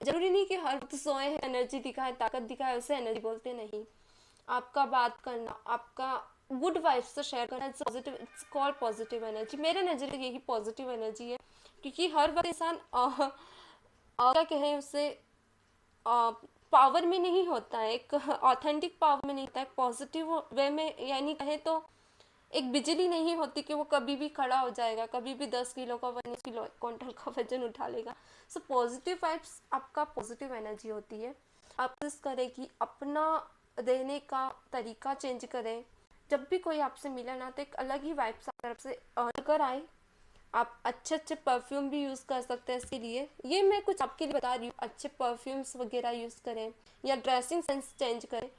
जरूरी नहीं कि हर वक्त सोए हैं एनर्जी दिखाए, ताकत दिखाए, उसे एनर्जी बोलते नहीं। आपका बात करना, आपका गुड वाइब्स से शेयर करना, it's positive, it's called positive energy. मेरे नज़रिए यही पॉजिटिव एनर्जी है, क्योंकि हर वक्त इंसान क्या कहें उसे, पावर में नहीं होता है, एक ऑथेंटिक पावर में नहीं होता है, पॉजिटिव वे में। यानी कहे तो एक बिजली नहीं होती कि वो कभी भी खड़ा हो जाएगा, कभी भी 10 किलो का 19 किलो क्विंटल का वजन उठा लेगा। सो पॉजिटिव वाइब्स आपका पॉजिटिव एनर्जी होती है। आप कोशिश करें कि अपना रहने का तरीका चेंज करें। जब भी कोई आपसे मिले ना, तो एक अलग ही वाइब्स आप तरफ से कर आए। आप अच्छे अच्छे परफ्यूम भी यूज़ कर सकते हैं इसके लिए। ये मैं कुछ आपके लिए बता रही हूँ, अच्छे परफ्यूम्स वगैरह यूज़ करें या ड्रेसिंग सेंस चेंज करें।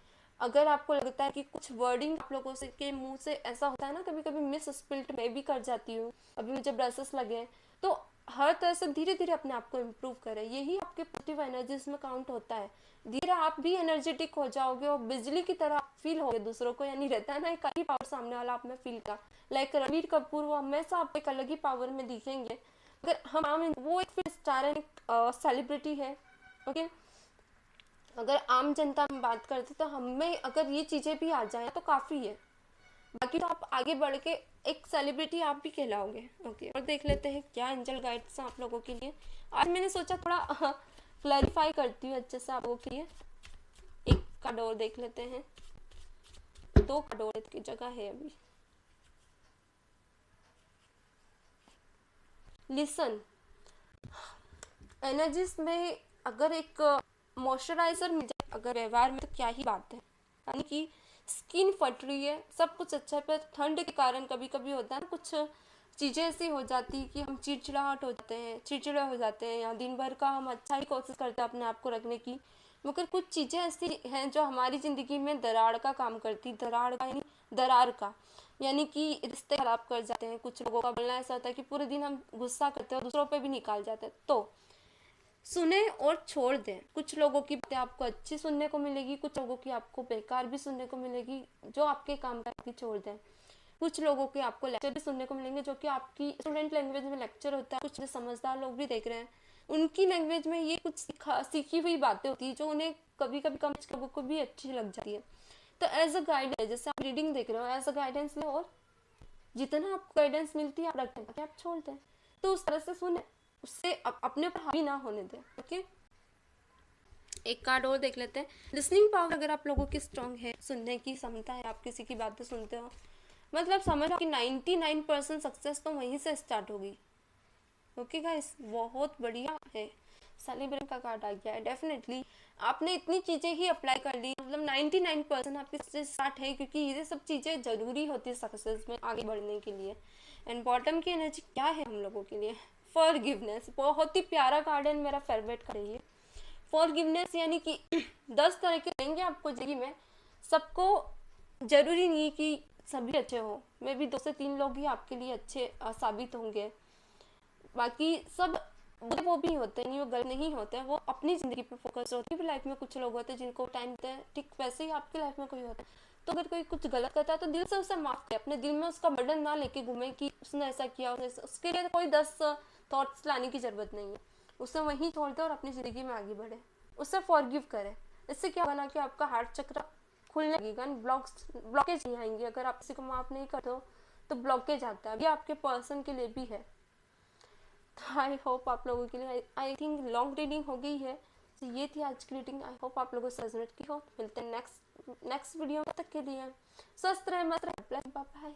अगर आपको लगता है कि कुछ वर्डिंग आप लोगों से के मुंह से ऐसा होता है ना, कभी कभी मिस स्पिल्ट मैं भी कर जाती हूँ, अभी मुझे ब्रसेस लगे हैं, तो हर तरह से धीरे धीरे अपने आप को इम्प्रूव करें। यही आपके पॉजिटिव एनर्जीज में काउंट होता है। धीरे आप भी एनर्जेटिक हो जाओगे और बिजली की तरह फील होगे दूसरों को। यानी रहता है ना एक ही पावर सामने वाला आप में फील का, लाइक रणबीर कपूर, वो हमेशा आप एक अलग ही पावर में दिखेंगे। अगर हम वो एक फिर स्टार है, एक सेलिब्रिटी है। ओके, अगर आम जनता में बात करते तो हमें अगर ये चीज़ें भी आ जाए तो काफ़ी है, बाकी तो आप आगे बढ़ के एक सेलिब्रिटी आप भी कहलाओगे। ओके, और देख लेते हैं क्या एंजल गाइड्स हैं आप लोगों के लिए। आज मैंने सोचा थोड़ा क्लैरिफाई करती हूँ अच्छे से आप लोगों के लिए। एक का डोर देख लेते हैं, 2 का डोर की जगह है अभी। लिसन, एनर्जीज में अगर एक मॉइस्चराइजर मिल जाए अगर व्यवहार में, तो क्या ही बात है। यानी कि स्किन फट रही है, सब कुछ अच्छा है, पर ठंड के कारण कभी कभी होता है ना, कुछ चीज़ें ऐसी हो जाती है कि हम चिड़चिड़ाहट हो जाते हैं, चिड़चिड़े हो जाते हैं, या दिन भर का हम अच्छा ही कोशिश करते हैं अपने आप को रखने की, मगर कुछ चीज़ें ऐसी हैं जो हमारी ज़िंदगी में दरार का काम करती। दरार का यानी दरार का यानी कि रिश्ते खराब कर जाते हैं। कुछ लोगों का बोलना ऐसा होता है कि पूरे दिन हम गुस्सा करते हैं और दूसरों पे भी निकाल जाते हैं। तो सुने और छोड़ दें। कुछ लोगों की बातें आपको अच्छी सुनने को मिलेगी, कुछ लोगों की आपको बेकार भी सुनने को मिलेगी, जो आपके काम की छोड़ दें। कुछ लोगों के आपको लेक्चर भी सुनने को मिलेंगे जो कि आपकी स्टूडेंट लैंग्वेज में लेक्चर होता है। कुछ समझदार लोग भी देख रहे हैं, उनकी लैंग्वेज में ये कुछ सीखी हुई बातें होती है जो उन्हें कभी कभी कम लोगों को भी अच्छी लग जाती है। तो एज अ गाइडेंस, जैसे आप रीडिंग देख रहे हो, एज अ गाइडेंस ले, और जितना आपको गाइडेंस मिलती है आप रखते हैं, आप छोड़ते हैं, तो उस तरह से सुने, उससे अपने पर हावी ना होने दें। ओके, एक कार्ड और देख लेते हैं। लिसनिंग पावर अगर आप लोगों की स्ट्रांग है, सुनने की क्षमता है, आप किसी की बातें सुनते हो, मतलब समझ कि 99% सक्सेस तो वहीं से स्टार्ट होगी। ओके गाइस, बहुत बढ़िया है। सेलिब्रेट का कार्ड आ गया है। डेफिनेटली आपने इतनी चीज़ें ही अप्लाई कर ली, मतलब 99% आपकी सक्सेस स्टार्ट है, क्योंकि ये सब चीज़ें ज़रूरी होती है सक्सेस में आगे बढ़ने के लिए। एंड बॉटम की एनर्जी क्या है हम लोगों के लिए? फॉरगिवनेस, बहुत ही प्यारा कार्ड है, मेरा फेवरेट कार्ड है ये। फॉरगिवनेस यानी कि 10 तरह के रहेंगे आपको जिंदगी में, सबको जरूरी नहीं कि सभी अच्छे हो, मे भी 2 से 3 लोग ही आपके लिए अच्छे साबित होंगे, बाकी सब वो भी होते नहीं, वो गलत नहीं होते हैं, वो अपनी ज़िंदगी पे फोकस होती है। लाइफ में कुछ लोग होते हैं जिनको टाइम देते हैं, ठीक वैसे ही आपकी लाइफ में कोई होता है, तो अगर कोई कुछ गलत करता है तो दिल से उसे माफ़ करें, अपने दिल में उसका बर्डन ना लेके घूमें कि उसने ऐसा किया, उसके लिए कोई 10 थॉट्स लाने की ज़रूरत नहीं है, उसे वहीं छोड़ दे और अपनी ज़िंदगी में आगे बढ़े, उससे फॉरगिव करें। इससे क्या बना कि आपका हार्ट चक्र खुलने लगेगा, ब्लॉकेज नहीं आएंगे। अगर आप किसी को माफ़ नहीं करते हो तो ब्लॉकेज आता है, ये आपके पर्सन के लिए भी है। आई होप आप लोगों के लिए, आई थिंक लॉन्ग रीडिंग हो गई है, तो ये थी आज की रीडिंग। आई होप आप लोगों से रेजोनेट की हो। मिलते हैं नेक्स्ट वीडियो तक के लिए। स्वस्थ रहे, मस्त रहे, बाय बाय।